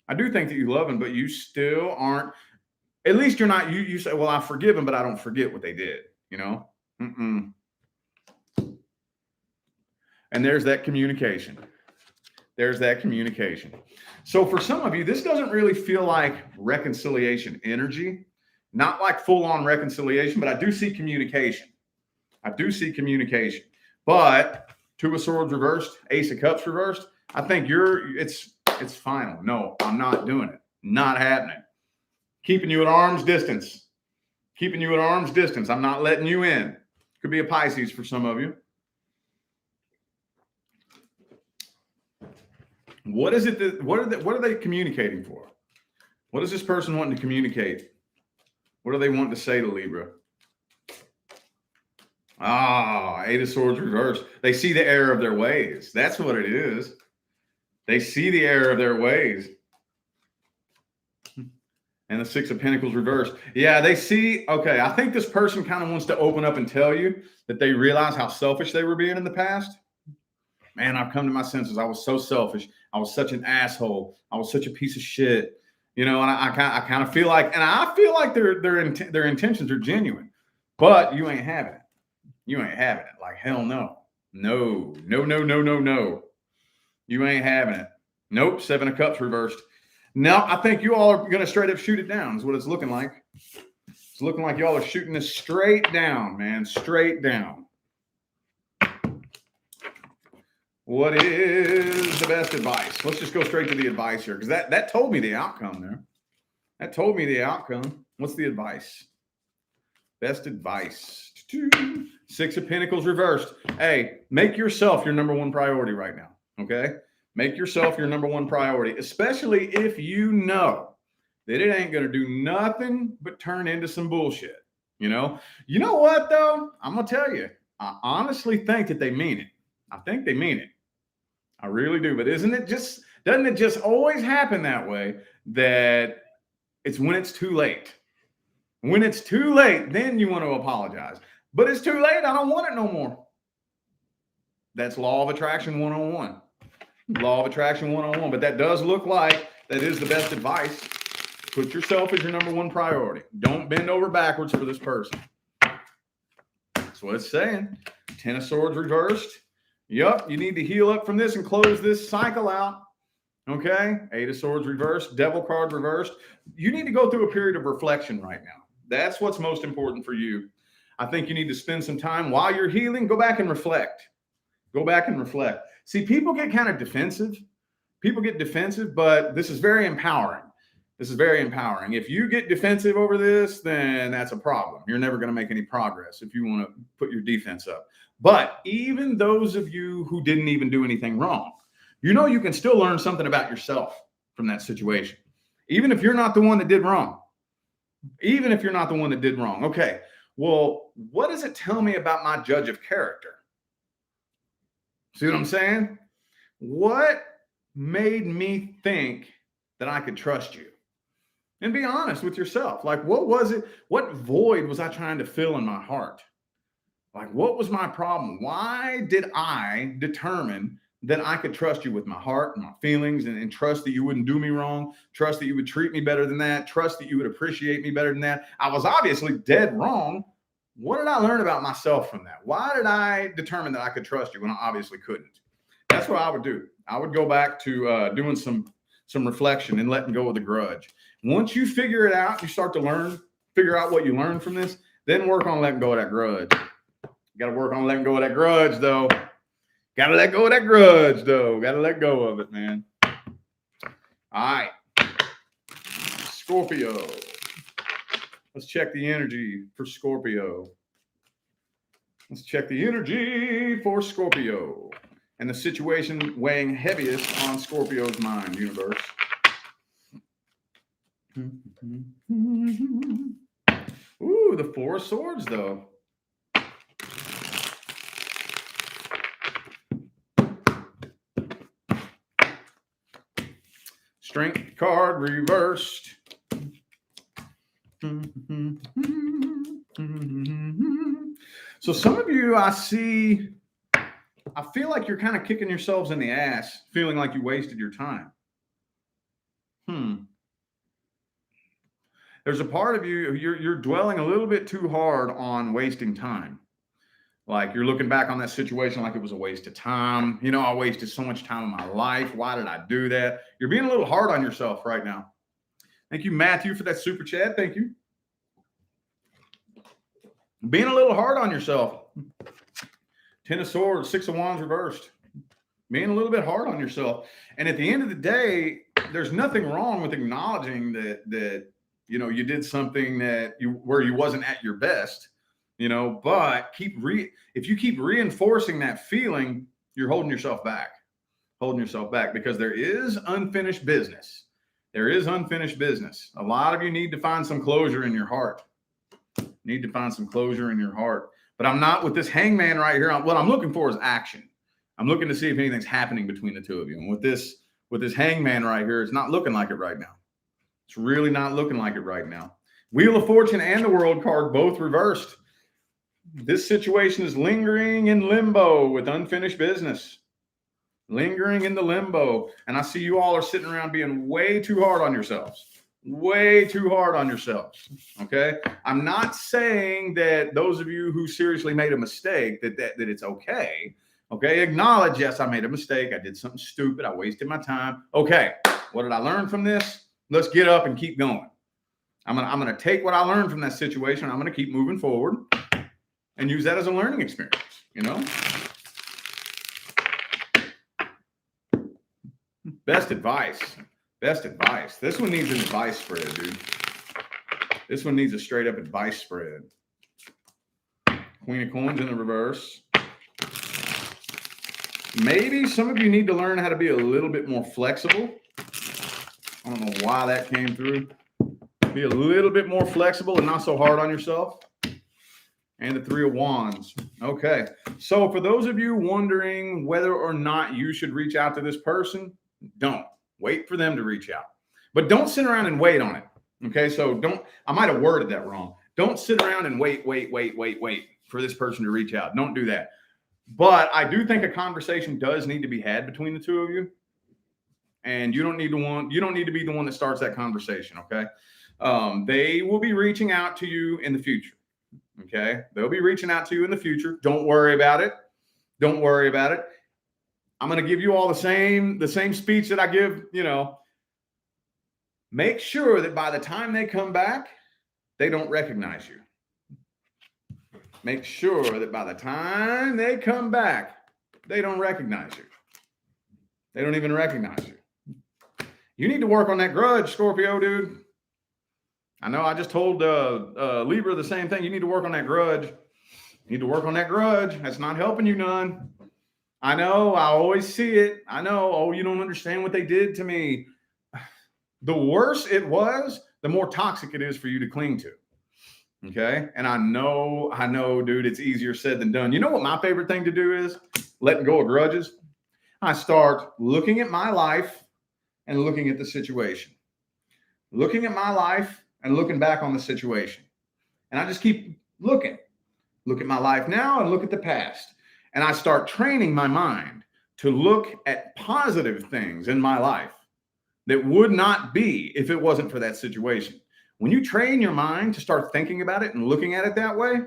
I do think that you love them, but you still aren't. At least you're not. You say, well, I forgive them, but I don't forget what they did, And there's that communication. There's that communication. So for some of you, this doesn't really feel like reconciliation energy. Not like full-on reconciliation, but I do see communication. But Two of Swords reversed, Ace of Cups reversed. I think it's final. No, I'm not doing it. Not happening. Keeping you at arm's distance. I'm not letting you in. Could be a Pisces for some of you. What is it what are they communicating for? What is this person wanting to communicate? What do they want to say to Libra? Eight of Swords reversed. They see the error of their ways. That's what it is. They see the error of their ways. And the Six of Pentacles reversed. Yeah, they see. Okay, I think this person kind of wants to open up and tell you that they realize how selfish they were being in the past. Man, I've come to my senses. I was so selfish. I was such an asshole. I was such a piece of shit. You know, and I kind of feel like, and I feel like their intentions are genuine, but you ain't having it. You ain't having it. Like, hell no. No, no, no, no, no, no. You ain't having it. Nope. 7 of Cups reversed. No, I think you all are going to straight up shoot it down is what it's looking like. It's looking like y'all are shooting this straight down, man. Straight down. What is the best advice? Let's just go straight to the advice here, because that told me the outcome there. That told me the outcome. What's the advice? Best advice. 6 of Pentacles reversed. Hey, make yourself your number one priority right now, okay? Make yourself your number one priority, especially if you know that it ain't going to do nothing but turn into some bullshit, you know? You know what, though? I'm going to tell you. I honestly think that they mean it. I think they mean it. I really do. But doesn't it just always happen that way, that it's when it's too late? When it's too late, then you want to apologize. But it's too late. I don't want it no more. That's Law of Attraction 101. Law of Attraction 101. But that does look like that is the best advice. Put yourself as your number one priority. Don't bend over backwards for this person. That's what it's saying. 10 of Swords reversed. Yep, you need to heal up from this and close this cycle out. Okay, 8 of Swords reversed, Devil card reversed. You need to go through a period of reflection right now. That's what's most important for you. I think you need to spend some time while you're healing. Go back and reflect. Go back and reflect. See, people get kind of defensive. People get defensive, but this is very empowering. This is very empowering. If you get defensive over this, then that's a problem. You're never going to make any progress if you want to put your defense up. But even those of you who didn't even do anything wrong, you know, you can still learn something about yourself from that situation. Even if you're not the one that did wrong. Even if you're not the one that did wrong. Okay, well, what does it tell me about my judge of character? See what I'm saying? What made me think that I could trust you? And be honest with yourself. Like, what was it? What void was I trying to fill in my heart? Like, what was my problem? Why did I determine that I could trust you with my heart and my feelings, and trust that you wouldn't do me wrong, trust that you would treat me better than that, trust that you would appreciate me better than that? I was obviously dead wrong. What did I learn about myself from that? Why did I determine that I could trust you when I obviously couldn't? That's what I would do. I would go back to doing some reflection and letting go of the grudge. Once you figure it out, you start to figure out what you learned from this, then work on letting go of that grudge. You got to work on letting go of that grudge, though. Got to let go of that grudge, though. Got to let go of it, man. All right. Scorpio. Let's check the energy for Scorpio. Let's check the energy for Scorpio. And the situation weighing heaviest on Scorpio's mind, universe. Ooh, the 4 of Swords, though. Strength card reversed. So some of you, I feel like you're kind of kicking yourselves in the ass, feeling like you wasted your time. There's a part of you, you're dwelling a little bit too hard on wasting time. Like, you're looking back on that situation like it was a waste of time. You know, I wasted so much time in my life. Why did I do that? You're being a little hard on yourself right now. Thank you, Matthew, for that super chat. Thank you. Being a little hard on yourself. 10 of Swords, 6 of Wands reversed. Being a little bit hard on yourself. And at the end of the day, there's nothing wrong with acknowledging that you know, you did something where you wasn't at your best. You know, but if you keep reinforcing that feeling, you're holding yourself back. Because there is unfinished business. There is unfinished business. A lot of you need to find some closure in your heart. But I'm not with this hangman right here. What I'm looking for is action. I'm looking to see if anything's happening between the two of you. And with this hangman right here, it's not looking like it right now. It's really not looking like it right now. Wheel of Fortune and the World card both reversed. This situation is lingering in limbo with unfinished business. Lingering in the limbo. And I see you all are sitting around being way too hard on yourselves. Way too hard on yourselves. Okay. I'm not saying that those of you who seriously made a mistake, that it's okay. Okay. Acknowledge, yes, I made a mistake. I did something stupid. I wasted my time. Okay. What did I learn from this? Let's get up and keep going. I'm gonna take what I learned from that situation. I'm gonna keep moving forward and use that as a learning experience, you know? Best advice. Best advice. This one needs an advice spread, dude. This one needs a straight up advice spread. Queen of Coins in the reverse. Maybe some of you need to learn how to be a little bit more flexible. I don't know why that came through. Be a little bit more flexible and not so hard on yourself. And the Three of Wands. Okay. So for those of you wondering whether or not you should reach out to this person, don't. Wait for them to reach out. But don't sit around and wait on it. Okay. So I might have worded that wrong. Don't sit around and wait for this person to reach out. Don't do that. But I do think a conversation does need to be had between the two of you. And you don't need to be the one that starts that conversation. Okay. They will be reaching out to you in the future. Okay. They'll be reaching out to you in the future. Don't worry about it. Don't worry about it. I'm going to give you all the same speech that I give, you know. Make sure that by the time they come back, they don't recognize you. Make sure that by the time they come back, they don't recognize you. They don't even recognize you. You need to work on that grudge, Scorpio, dude. I know I just told Libra the same thing. You need to work on that grudge. You need to work on that grudge. That's not helping you none. I know. I always see it. I know. Oh, you don't understand what they did to me. The worse it was, the more toxic it is for you to cling to. Okay. And I know, dude, it's easier said than done. You know what my favorite thing to do is? Letting go of grudges. I start looking at my life and looking at the situation. Looking at my life and looking back on the situation. And I just keep looking. Look at my life now and look at the past. And I start training my mind to look at positive things in my life that would not be if it wasn't for that situation. When you train your mind to start thinking about it and looking at it that way,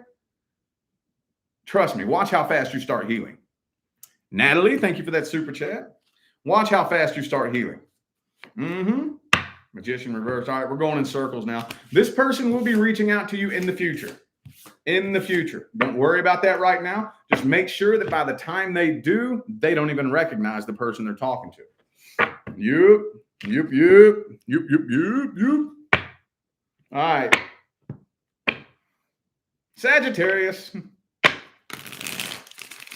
trust me, watch how fast you start healing. Natalie, thank you for that super chat. Watch how fast you start healing. Magician reverse. All right, we're going in circles now. This person will be reaching out to you in the future. In the future. Don't worry about that right now. Just make sure that by the time they do, they don't even recognize the person they're talking to. Yup. All right. Sagittarius.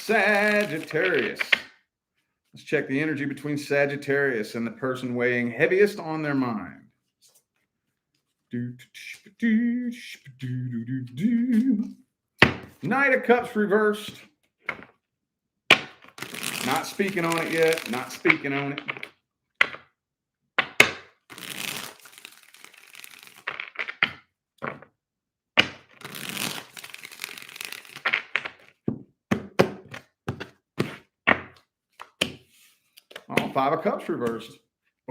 Let's check the energy between Sagittarius and the person weighing heaviest on their mind. Knight of Cups reversed. Not speaking on it yet. Not speaking on it. Oh, Five of Cups reversed.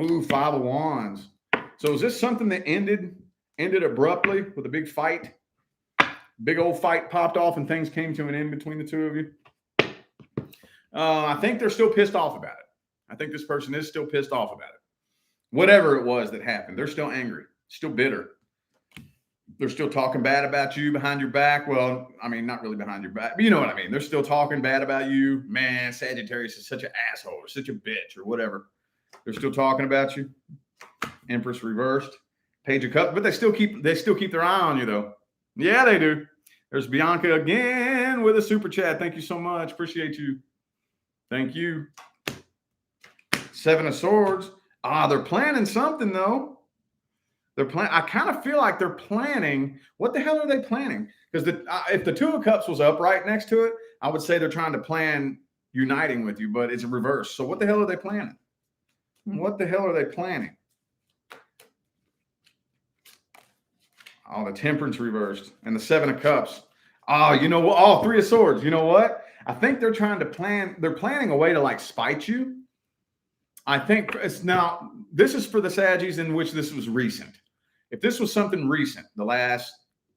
Ooh, Five of Wands. So is this something that ended abruptly with a big fight? Big old fight popped off and things came to an end between the two of you? I think they're still pissed off about it. I think this person is still pissed off about it. Whatever it was that happened, they're still angry, still bitter. They're still talking bad about you behind your back. Well, I mean, not really behind your back, but you know what I mean. They're still talking bad about you. Man, Sagittarius is such an asshole or such a bitch or whatever. They're still talking about you. Empress reversed. Page of Cups, but they still keep their eye on you though. Yeah, they do. There's Bianca again with a super chat. Thank you so much. Appreciate you. Thank you. Seven of Swords. They're planning something though. I kind of feel like they're planning. What the hell are they planning? Because if the Two of Cups was up right next to it, I would say they're trying to plan uniting with you, but it's reverse. So what the hell are they planning? What the hell are they planning? Oh, the Temperance reversed and the Seven of Cups. Oh, you know what? Oh, Three of Swords. You know what? I think they're trying to plan. They're planning a way to like spite you. I think it's now. This is for the Saggies in which this was recent. If this was something recent, the last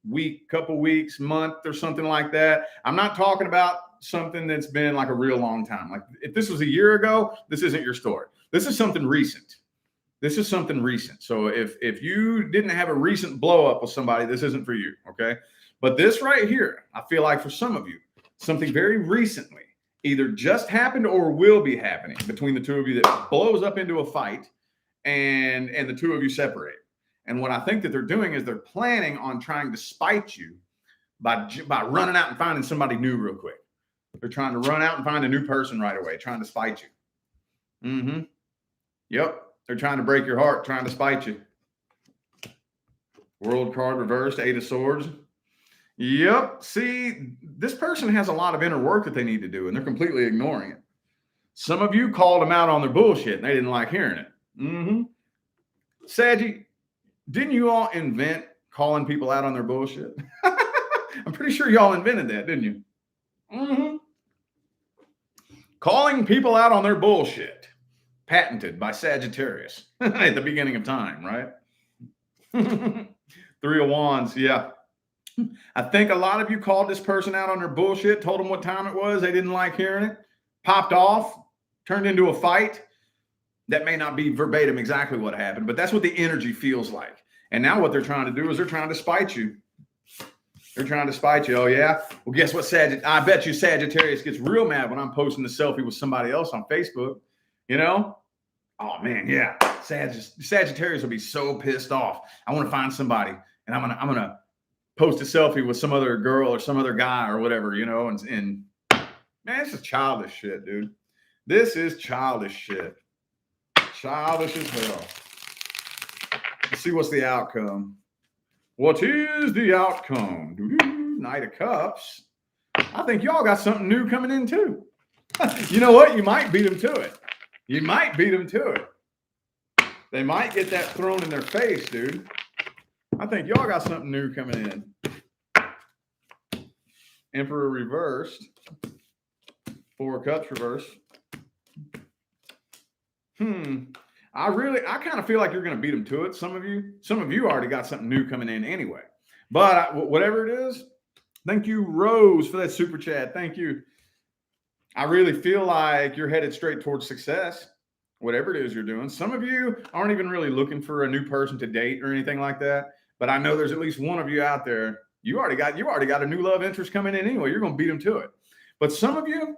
week, couple weeks, month, or something like that, I'm not talking about something that's been like a real long time. Like if this was a year ago, this isn't your story. This is something recent. This is something recent. So if you didn't have a recent blow up with somebody, this isn't for you. Okay. But this right here, I feel like for some of you, something very recently either just happened or will be happening between the two of you that blows up into a fight and the two of you separate. And what I think that they're doing is they're planning on trying to spite you by running out and finding somebody new real quick. They're trying to run out and find a new person right away, trying to spite you. Mm-hmm. Yep. They're trying to break your heart, trying to spite you. World card reversed, 8 of Swords. Yep. See, this person has a lot of inner work that they need to do, and they're completely ignoring it. Some of you called them out on their bullshit, and they didn't like hearing it. Mm-hmm. Saggy, didn't you all invent calling people out on their bullshit? I'm pretty sure y'all invented that, didn't you? Mm-hmm. Calling people out on their bullshit. Patented by Sagittarius at the beginning of time, right? 3 of Wands, yeah. I think a lot of you called this person out on their bullshit, told them what time it was, they didn't like hearing it, popped off, turned into a fight. That may not be verbatim exactly what happened, but that's what the energy feels like. And now what they're trying to do is they're trying to spite you. They're trying to spite you. Oh, yeah? Well, guess what, I bet you Sagittarius gets real mad when I'm posting the selfie with somebody else on Facebook. You know? Oh, man, yeah. Sagittarius will be so pissed off. I want to find somebody, and I'm gonna post a selfie with some other girl or some other guy or whatever, you know, and man, this is childish shit, dude. This is childish shit. Childish as hell. Let's see what's the outcome. What is the outcome? Knight of Cups. I think y'all got something new coming in too. You know what? You might beat them to it. You might beat them to it. They might get that thrown in their face, dude. I think y'all got something new coming in. Emperor reversed. 4 of Cups reversed. I kind of feel like you're going to beat them to it. Some of you already got something new coming in anyway. But whatever it is, thank you, Rose, for that super chat. Thank you. I really feel like you're headed straight towards success, whatever it is you're doing. Some of you aren't even really looking for a new person to date or anything like that. But I know there's at least one of you out there. You already got a new love interest coming in anyway. You're going to beat them to it. But some of you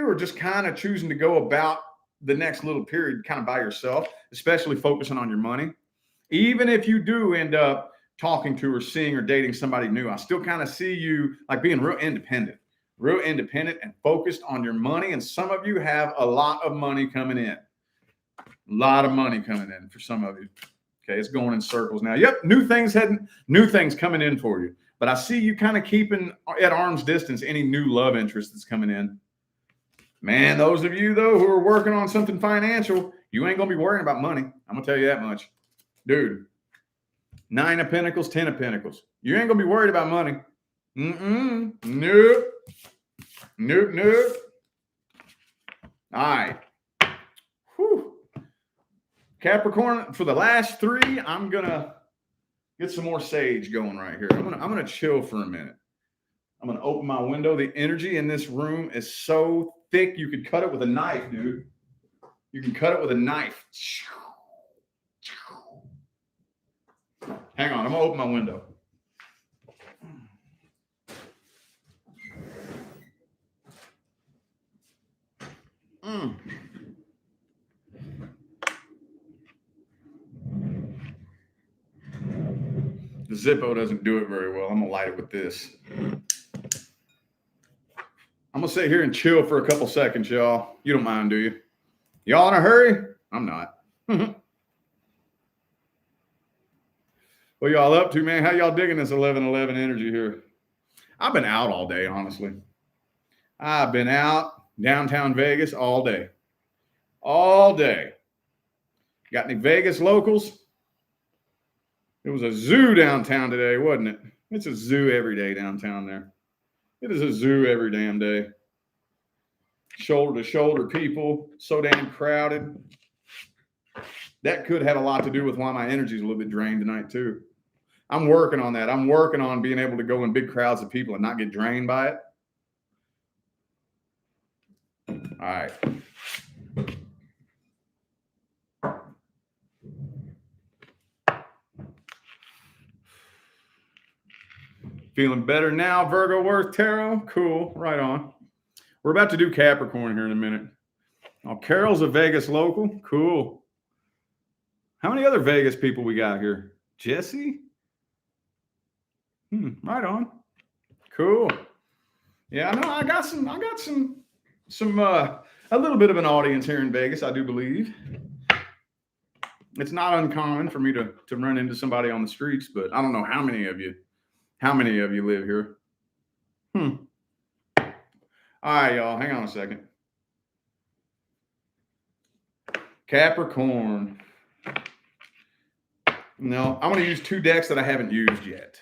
are just kind of choosing to go about the next little period kind of by yourself, especially focusing on your money. Even if you do end up talking to or seeing or dating somebody new, I still kind of see you like being real independent and focused on your money. And some of you have a lot of money coming in. A lot of money coming in for some of you. Okay, it's going in circles now. Yep, new things coming in for you. But I see you kind of keeping at arm's distance any new love interest that's coming in. Man, those of you, though, who are working on something financial, you ain't going to be worrying about money. I'm going to tell you that much. Dude, 9 of Pentacles, 10 of Pentacles. You ain't going to be worried about money. Nope. All right. Whew. Capricorn, for the last 3, I'm going to get some more sage going right here. I'm going to chill for a minute. I'm going to open my window. The energy in this room is so thick, you could cut it with a knife, dude. You can cut it with a knife. Hang on, I'm going to open my window. The Zippo doesn't do it very well. I'm going to light it with this. I'm going to sit here and chill for a couple seconds, y'all. You don't mind, do you? Y'all in a hurry? I'm not. What y'all up to, man? How y'all digging this 11-11 energy here? I've been out all day, honestly. I've been out downtown Vegas all day. All day. Got any Vegas locals? It was a zoo downtown today, wasn't it? It's a zoo every day downtown there. It is a zoo every damn day. Shoulder to shoulder people, so damn crowded. That could have a lot to do with why my energy is a little bit drained tonight too. I'm working on that. I'm working on being able to go in big crowds of people and not get drained by it. All right. Feeling better now, Virgo Worth Tarot? Cool. Right on. We're about to do Capricorn here in a minute. Oh, Carol's a Vegas local. Cool. How many other Vegas people we got here? Jesse? Right on. Cool. Yeah, I know. I got some a little bit of an audience here in Vegas, I do believe. It's not uncommon for me to run into somebody on the streets, but I don't know how many of you live here. All right, y'all. Hang on a second. Capricorn. No, I'm going to use 2 decks that I haven't used yet.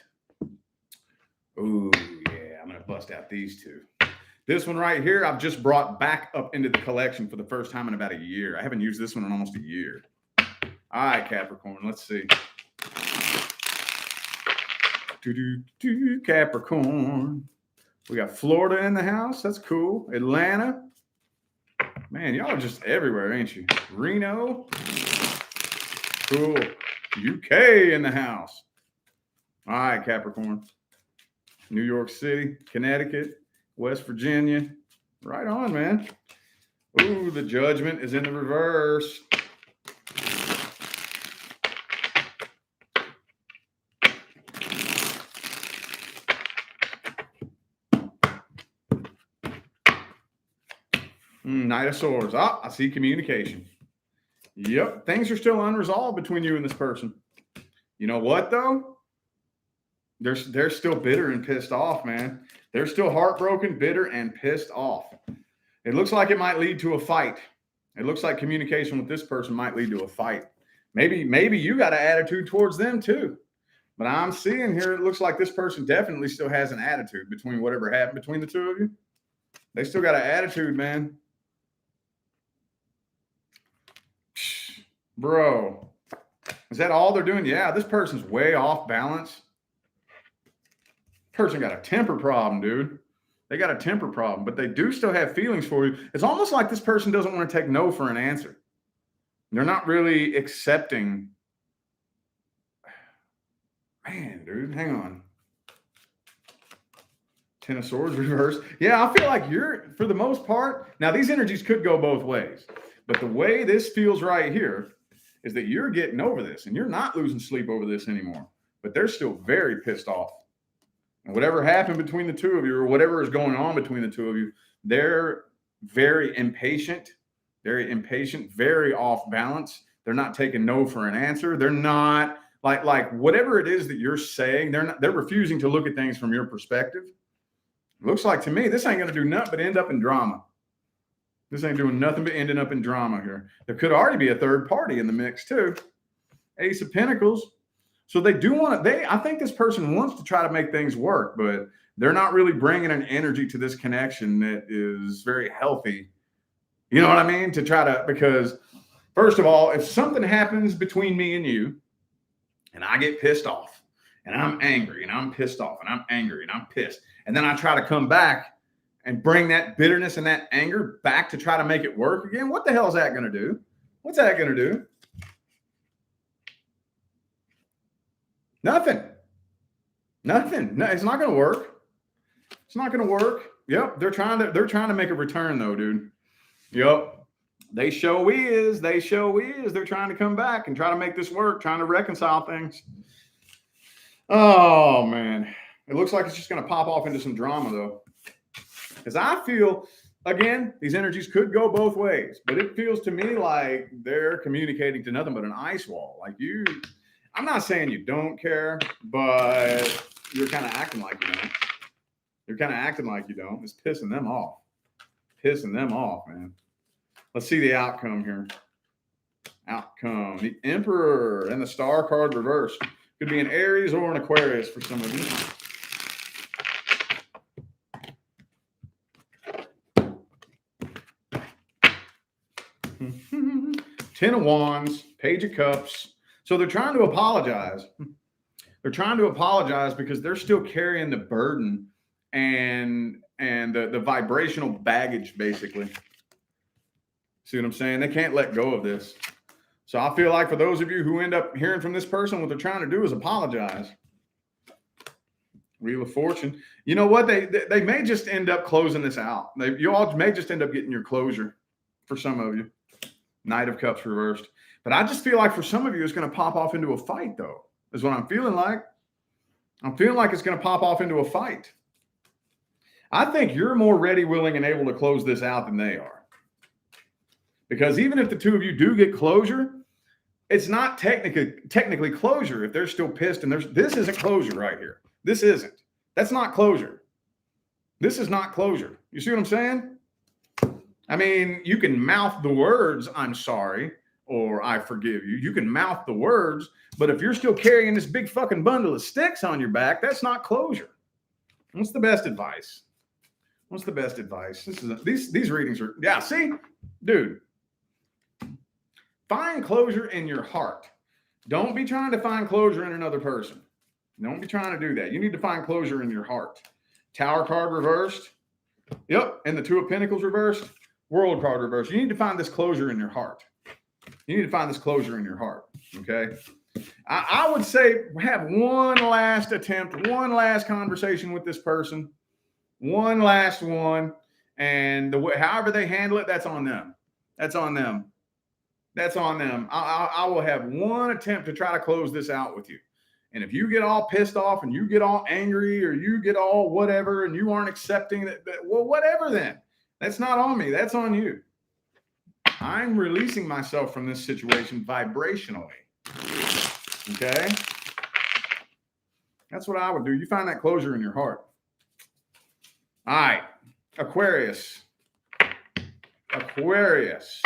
Ooh, yeah. I'm going to bust out these 2. This one right here, I've just brought back up into the collection for the first time in about a year. I haven't used this one in almost a year. All right, Capricorn. Let's see. Capricorn. We got Florida in the house. That's cool. Atlanta. Man, y'all are just everywhere, ain't you? Reno. Cool. UK in the house. All right, Capricorn. New York City, Connecticut, West Virginia. Right on, man. Ooh, the Judgment is in the reverse. Knight of Swords. Ah, I see communication. Yep, things are still unresolved between you and this person. You know what, though? They're still bitter and pissed off, man. They're still heartbroken, bitter, and pissed off. It looks like it might lead to a fight. It looks like communication with this person might lead to a fight. Maybe you got an attitude towards them too. But I'm seeing here, it looks like this person definitely still has an attitude between whatever happened between the 2 of you. They still got an attitude, man. Bro, is that all they're doing? Yeah, this person's way off balance. Person got a temper problem, dude. They got a temper problem, but they do still have feelings for you. It's almost like this person doesn't want to take no for an answer. They're not really accepting. Man, dude, hang on. 10 of Swords reverse. Yeah, I feel like you're, for the most part, now these energies could go both ways, but the way this feels right here is that you're getting over this and you're not losing sleep over this anymore, but they're still very pissed off. And whatever happened between the 2 of you or whatever is going on between the 2 of you, they're very impatient, very off balance. They're not taking no for an answer. They're not like whatever it is that you're saying, they're refusing to look at things from your perspective. It looks like to me, this ain't going to do nothing but end up in drama. This ain't doing nothing but ending up in drama here. There could already be a third party in the mix too. Ace of Pentacles. So they do want to, I think this person wants to try to make things work, but they're not really bringing an energy to this connection that is very healthy. You know what I mean? To try to, because first of all, if something happens between me and you and I get pissed off and I'm angry and I'm pissed off and I'm angry and I'm pissed, and then I try to come back and bring that bitterness and that anger back to try to make it work again, what the hell is that going to do? What's that going to do? Nothing. No, it's not going to work. It's not going to work. Yep. They're trying to make a return though, dude. Yep. They show is. They're trying to come back and try to make this work, trying to reconcile things. Oh man. It looks like it's just going to pop off into some drama though. Because I feel, again, these energies could go both ways, but it feels to me like they're communicating to nothing but an ice wall. Like I'm not saying you don't care, but you're kind of acting like you don't. It's pissing them off. Man. Let's see the outcome here. The Emperor and the Star card reversed. Could be an Aries or an Aquarius for some of you. Ten of Wands, Page of Cups. So they're trying to apologize. They're trying to apologize because they're still carrying the burden and the vibrational baggage, basically. See what I'm saying? They can't let go of this. So I feel like for those of you who end up hearing from this person, what they're trying to do is apologize. Wheel of Fortune. You know what? They may just end up closing this out. You all may just end up getting your closure for some of you. Knight of Cups reversed. But I just feel like for some of you, it's going to pop off into a fight, though, is what I'm feeling like. I'm feeling like it's going to pop off into a fight. I think you're more ready, willing, and able to close this out than they are. Because even if the two of you do get closure, it's not technically closure if they're still pissed. And this isn't closure right here. This isn't. That's not closure. This is not closure. You see what I'm saying? I mean, you can mouth the words, I'm sorry, or I forgive you. You can mouth the words, but if you're still carrying this big fucking bundle of sticks on your back, that's not closure. What's the best advice? What's the best advice? These readings are, yeah, see? Dude, find closure in your heart. Don't be trying to find closure in another person. Don't be trying to do that. You need to find closure in your heart. Tower card reversed. Yep. And the Two of Pentacles reversed. World card reversed. You need to find this closure in your heart. You need to find this closure in your heart. Okay. I would say have one last attempt, one last conversation with this person, one last one. And however they handle it, that's on them. That's on them. That's on them. I will have one attempt to try to close this out with you. And if you get all pissed off and you get all angry or you get all whatever and you aren't accepting that, well, whatever then. That's not on me. That's on you. I'm releasing myself from this situation vibrationally. Okay? That's what I would do. You find that closure in your heart. All right. Aquarius. Aquarius.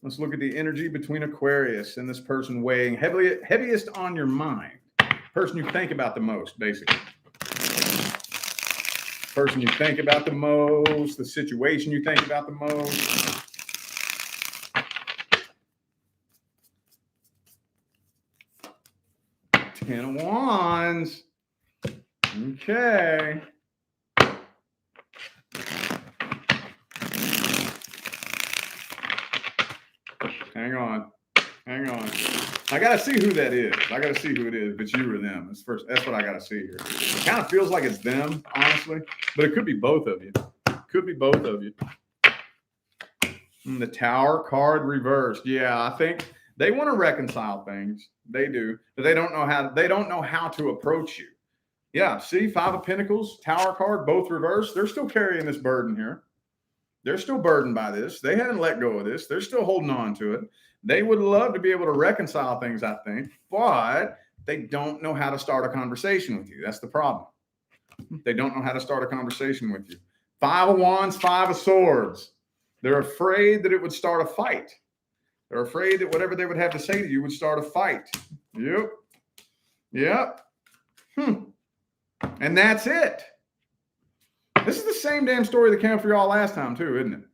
Let's look at the energy between Aquarius and this person weighing heaviest on your mind. Person you think about the most, basically. Person you think about the most, the situation you think about the most. Ten of Wands. Okay. Hang on. Hang on. I got to see who that is. I got to see who it is, if it's you or them. That's what I got to see here. It kind of feels like it's them, honestly, but it could be both of you. Could be both of you. And the Tower card reversed. Yeah, I think they want to reconcile things. They do, but they don't know how to approach you. Yeah, see, Five of Pentacles, Tower card, both reversed. They're still carrying this burden here. They're still burdened by this. They haven't let go of this. They're still holding on to it. They would love to be able to reconcile things, I think, but they don't know how to start a conversation with you. That's the problem. They don't know how to start a conversation with you. Five of Wands, Five of Swords. They're afraid that it would start a fight. They're afraid that whatever they would have to say to you would start a fight. Yep. Yep. And that's it. This is the same damn story that came for y'all last time too, isn't it?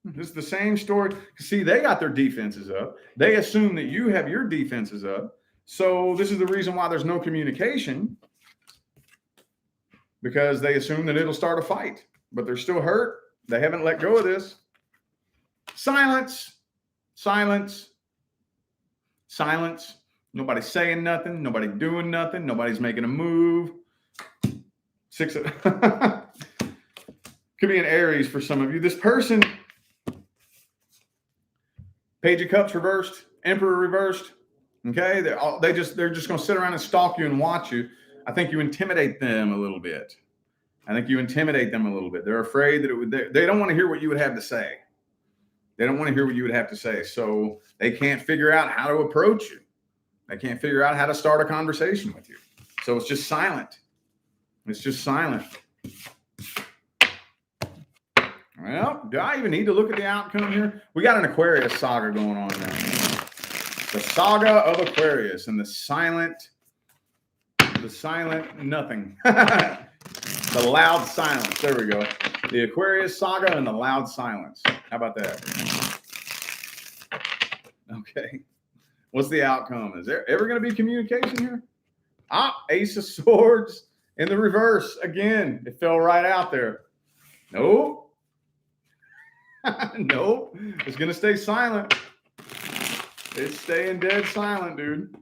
This is the same story. See, they got their defenses up. They assume that you have your defenses up. So this is the reason why there's no communication, because they assume that it'll start a fight, but they're still hurt. They haven't let go of this. Silence, silence, silence. Nobody's saying nothing. Nobody doing nothing. Nobody's making a move. Six of could be an Aries for some of you. This person, Page of Cups reversed, Emperor reversed. Okay, they're just going to sit around and stalk you and watch you. I think you intimidate them a little bit. They're afraid that they don't want to hear what you would have to say. They don't want to hear what you would have to say. So they can't figure out how to approach you. They can't figure out how to start a conversation with you. So it's just silent. It's just silent. Well, do I even need to look at the outcome here? We got an Aquarius saga going on now. The saga of Aquarius and the silent nothing. The loud silence. There we go. The Aquarius saga and the loud silence. How about that? Okay. What's the outcome? Is there ever going to be communication here? Ace of Swords in the reverse. Again, it fell right out there. Nope. Nope. It's going to stay silent. It's staying dead silent, dude.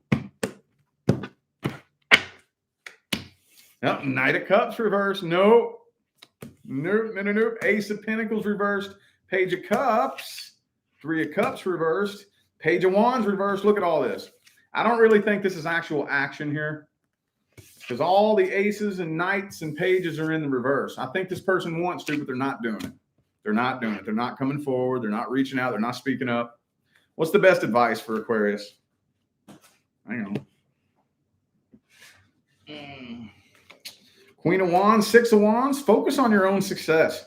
Nope. Knight of Cups reversed. Nope. Nope. No, no, nope. Ace of Pentacles reversed. Page of Cups. Three of Cups reversed. Page of Wands reversed. Look at all this. I don't really think this is actual action here because all the aces and knights and pages are in the reverse. I think this person wants to, but they're not doing it. They're not doing it. They're not coming forward. They're not reaching out. They're not speaking up. What's the best advice for Aquarius? Hang on. Queen of Wands, Six of Wands. Focus on your own success.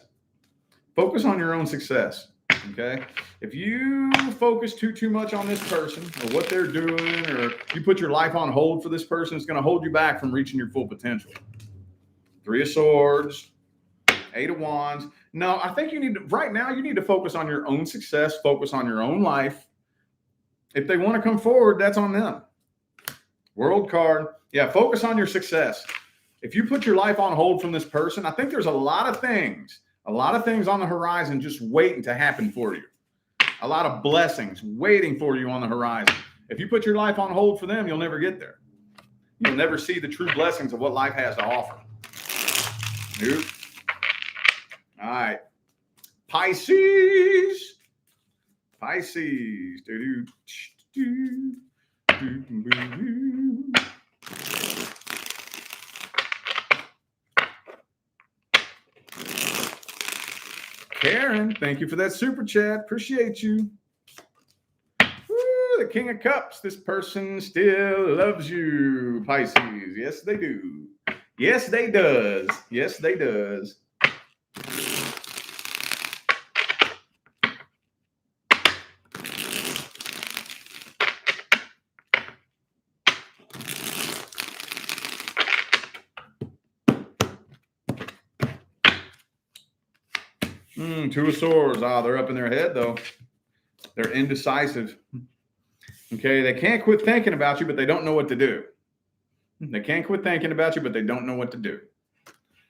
Focus on your own success. Okay. If you focus too much on this person or what they're doing, or you put your life on hold for this person, it's going to hold you back from reaching your full potential. Three of Swords, Eight of Wands. No, I think you need to, right now, you need to focus on your own success, focus on your own life. If they want to come forward, that's on them. World card. Yeah, focus on your success. If you put your life on hold from this person, I think there's a lot of things on the horizon just waiting to happen for you. A lot of blessings waiting for you on the horizon. If you put your life on hold for them, you'll never get there. You'll never see the true blessings of what life has to offer. Nope. All right. Pisces. Pisces. Karen, thank you for that super chat. Appreciate you. Woo, the King of Cups. This person still loves you, Pisces. Yes, they do. Yes, they does. Yes, they does. Two of Swords. They're up in their head, though. They're indecisive. Okay, they can't quit thinking about you, but they don't know what to do. They can't quit thinking about you, but they don't know what to do.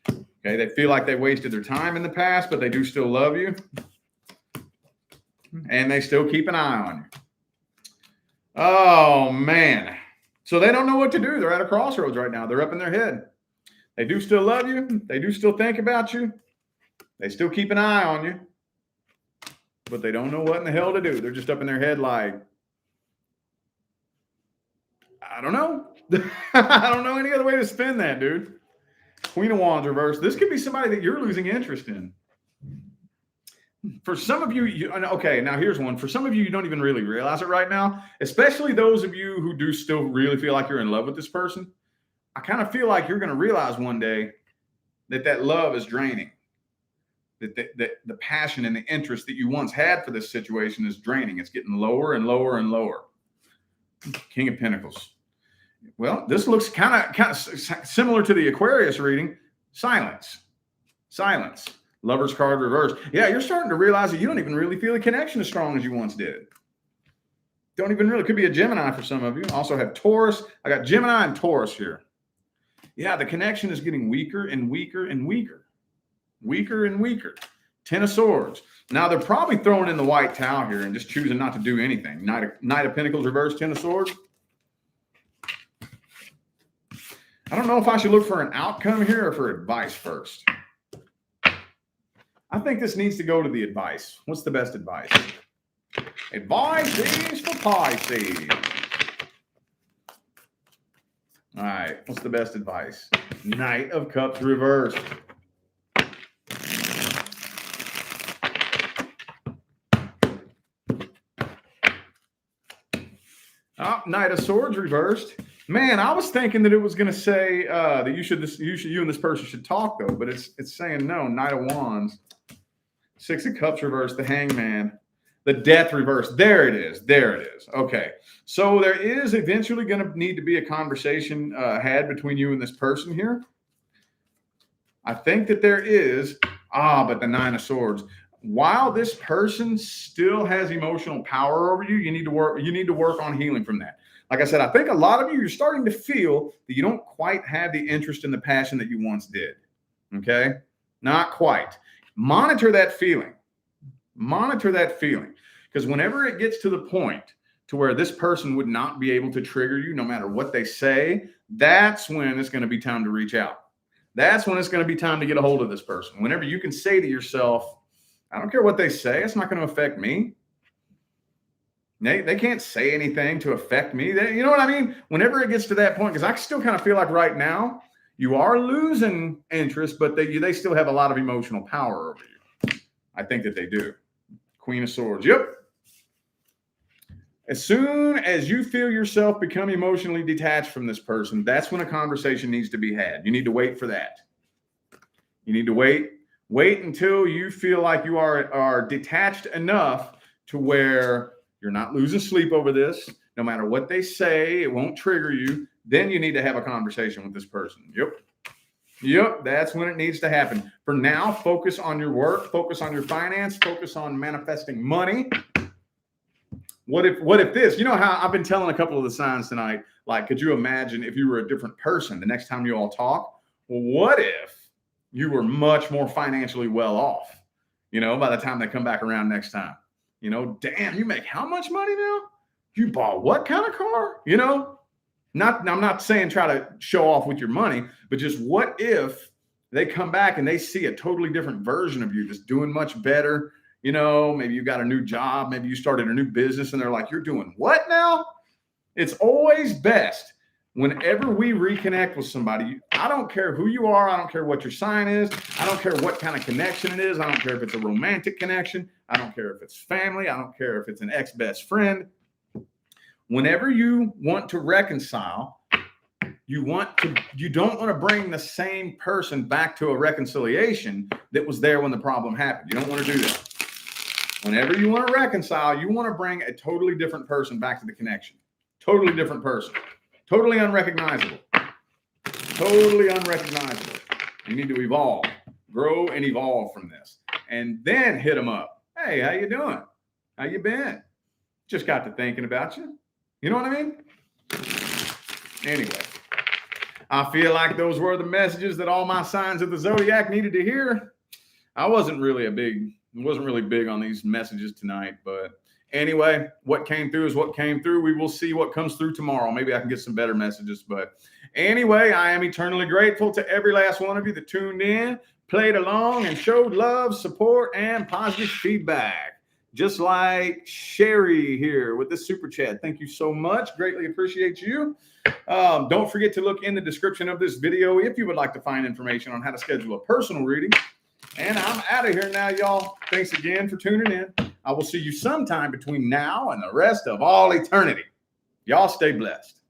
Okay, they feel like they wasted their time in the past, but they do still love you. And they still keep an eye on you. Oh, man. So they don't know what to do. They're at a crossroads right now. They're up in their head. They do still love you. They do still think about you. They still keep an eye on you, but they don't know what in the hell to do. They're just up in their head like, I don't know. I don't know any other way to spin that, dude. Queen of Wands reversed. This could be somebody that you're losing interest in. For some of you, okay, now here's one. For some of you, you don't even really realize it right now, especially those of you who do still really feel like you're in love with this person. I kind of feel like you're going to realize one day that love is draining. That the passion and the interest that you once had for this situation is draining. It's getting lower and lower and lower. King of Pentacles. Well, this looks kind of similar to the Aquarius reading. Silence. Silence. Lover's card reversed. Yeah, you're starting to realize that you don't even really feel the connection as strong as you once did. Don't even really. Could be a Gemini for some of you. Also have Taurus. I got Gemini and Taurus here. Yeah, the connection is getting weaker and weaker and weaker. Weaker and weaker. Ten of Swords. Now they're probably throwing in the white towel here and just choosing not to do anything. Knight of Pentacles reversed, Ten of Swords. I don't know if I should look for an outcome here or for advice first. I think this needs to go to the advice. What's the best advice? Advice is for Pisces. All right. What's the best advice? Knight of Cups reversed. Knight of Swords reversed. Man, I was thinking that it was going to say that you and this person should talk, though, but it's saying no. Knight of Wands, Six of Cups reversed, the Hangman, the Death reversed. There it is. There it is. Okay, so there is eventually going to need to be a conversation had between you and this person here. I think that there is. But the Nine of Swords. While this person still has emotional power over you, you need to work on healing from that. Like I said, I think a lot of you, you're starting to feel that you don't quite have the interest and the passion that you once did. Okay? Not quite. Monitor that feeling. Monitor that feeling. Because whenever it gets to the point to where this person would not be able to trigger you no matter what they say, that's when it's going to be time to reach out. That's when it's going to be time to get a hold of this person. Whenever you can say to yourself, I don't care what they say, it's not going to affect me. They can't say anything to affect me. You know what I mean? Whenever it gets to that point, because I still kind of feel like right now you are losing interest, but they still have a lot of emotional power over you. I think that they do. Queen of Swords. Yep. As soon as you feel yourself become emotionally detached from this person, that's when a conversation needs to be had. You need to wait for that. You need to wait until you feel like you are detached enough to where you're not losing sleep over this. No matter what they say, it won't trigger you. Then you need to have a conversation with this person. Yep, that's when it needs to happen. For now, focus on your work, focus on your finance, focus on manifesting money. What if this, you know how I've been telling a couple of the signs tonight, like, could you imagine if you were a different person the next time you all talk? Well, what if you were much more financially well off, by the time they come back around next time? Damn, you make how much money now? You bought what kind of car? I'm not saying try to show off with your money, but just what if they come back and they see a totally different version of you that's doing much better? Maybe you got a new job, maybe you started a new business and they're like, you're doing what now? It's always best whenever we reconnect with somebody. I don't care who you are. I don't care what your sign is. I don't care what kind of connection it is. I don't care if it's a romantic connection. I don't care if it's family. I don't care if it's an ex-best friend. Whenever you want to reconcile, you don't want to bring the same person back to a reconciliation that was there when the problem happened. You don't want to do that. Whenever you want to reconcile, you want to bring a totally different person back to the connection. Totally different person. Totally unrecognizable. Totally unrecognizable. You need to evolve, grow and evolve from this. And then hit them up. Hey, how you doing? How you been? Just got to thinking about you. You know what I mean? Anyway, I feel like those were the messages that all my signs of the zodiac needed to hear. I wasn't really big on these messages tonight, but anyway, what came through is what came through. We will see what comes through tomorrow. Maybe I can get some better messages, but anyway, I am eternally grateful to every last one of you that tuned in, played along, and showed love, support, and positive feedback. Just like Sherry here with this super chat. Thank you so much. Greatly appreciate you. Don't forget to look in the description of this video if you would like to find information on how to schedule a personal reading. And I'm out of here now, y'all. Thanks again for tuning in. I will see you sometime between now and the rest of all eternity. Y'all stay blessed.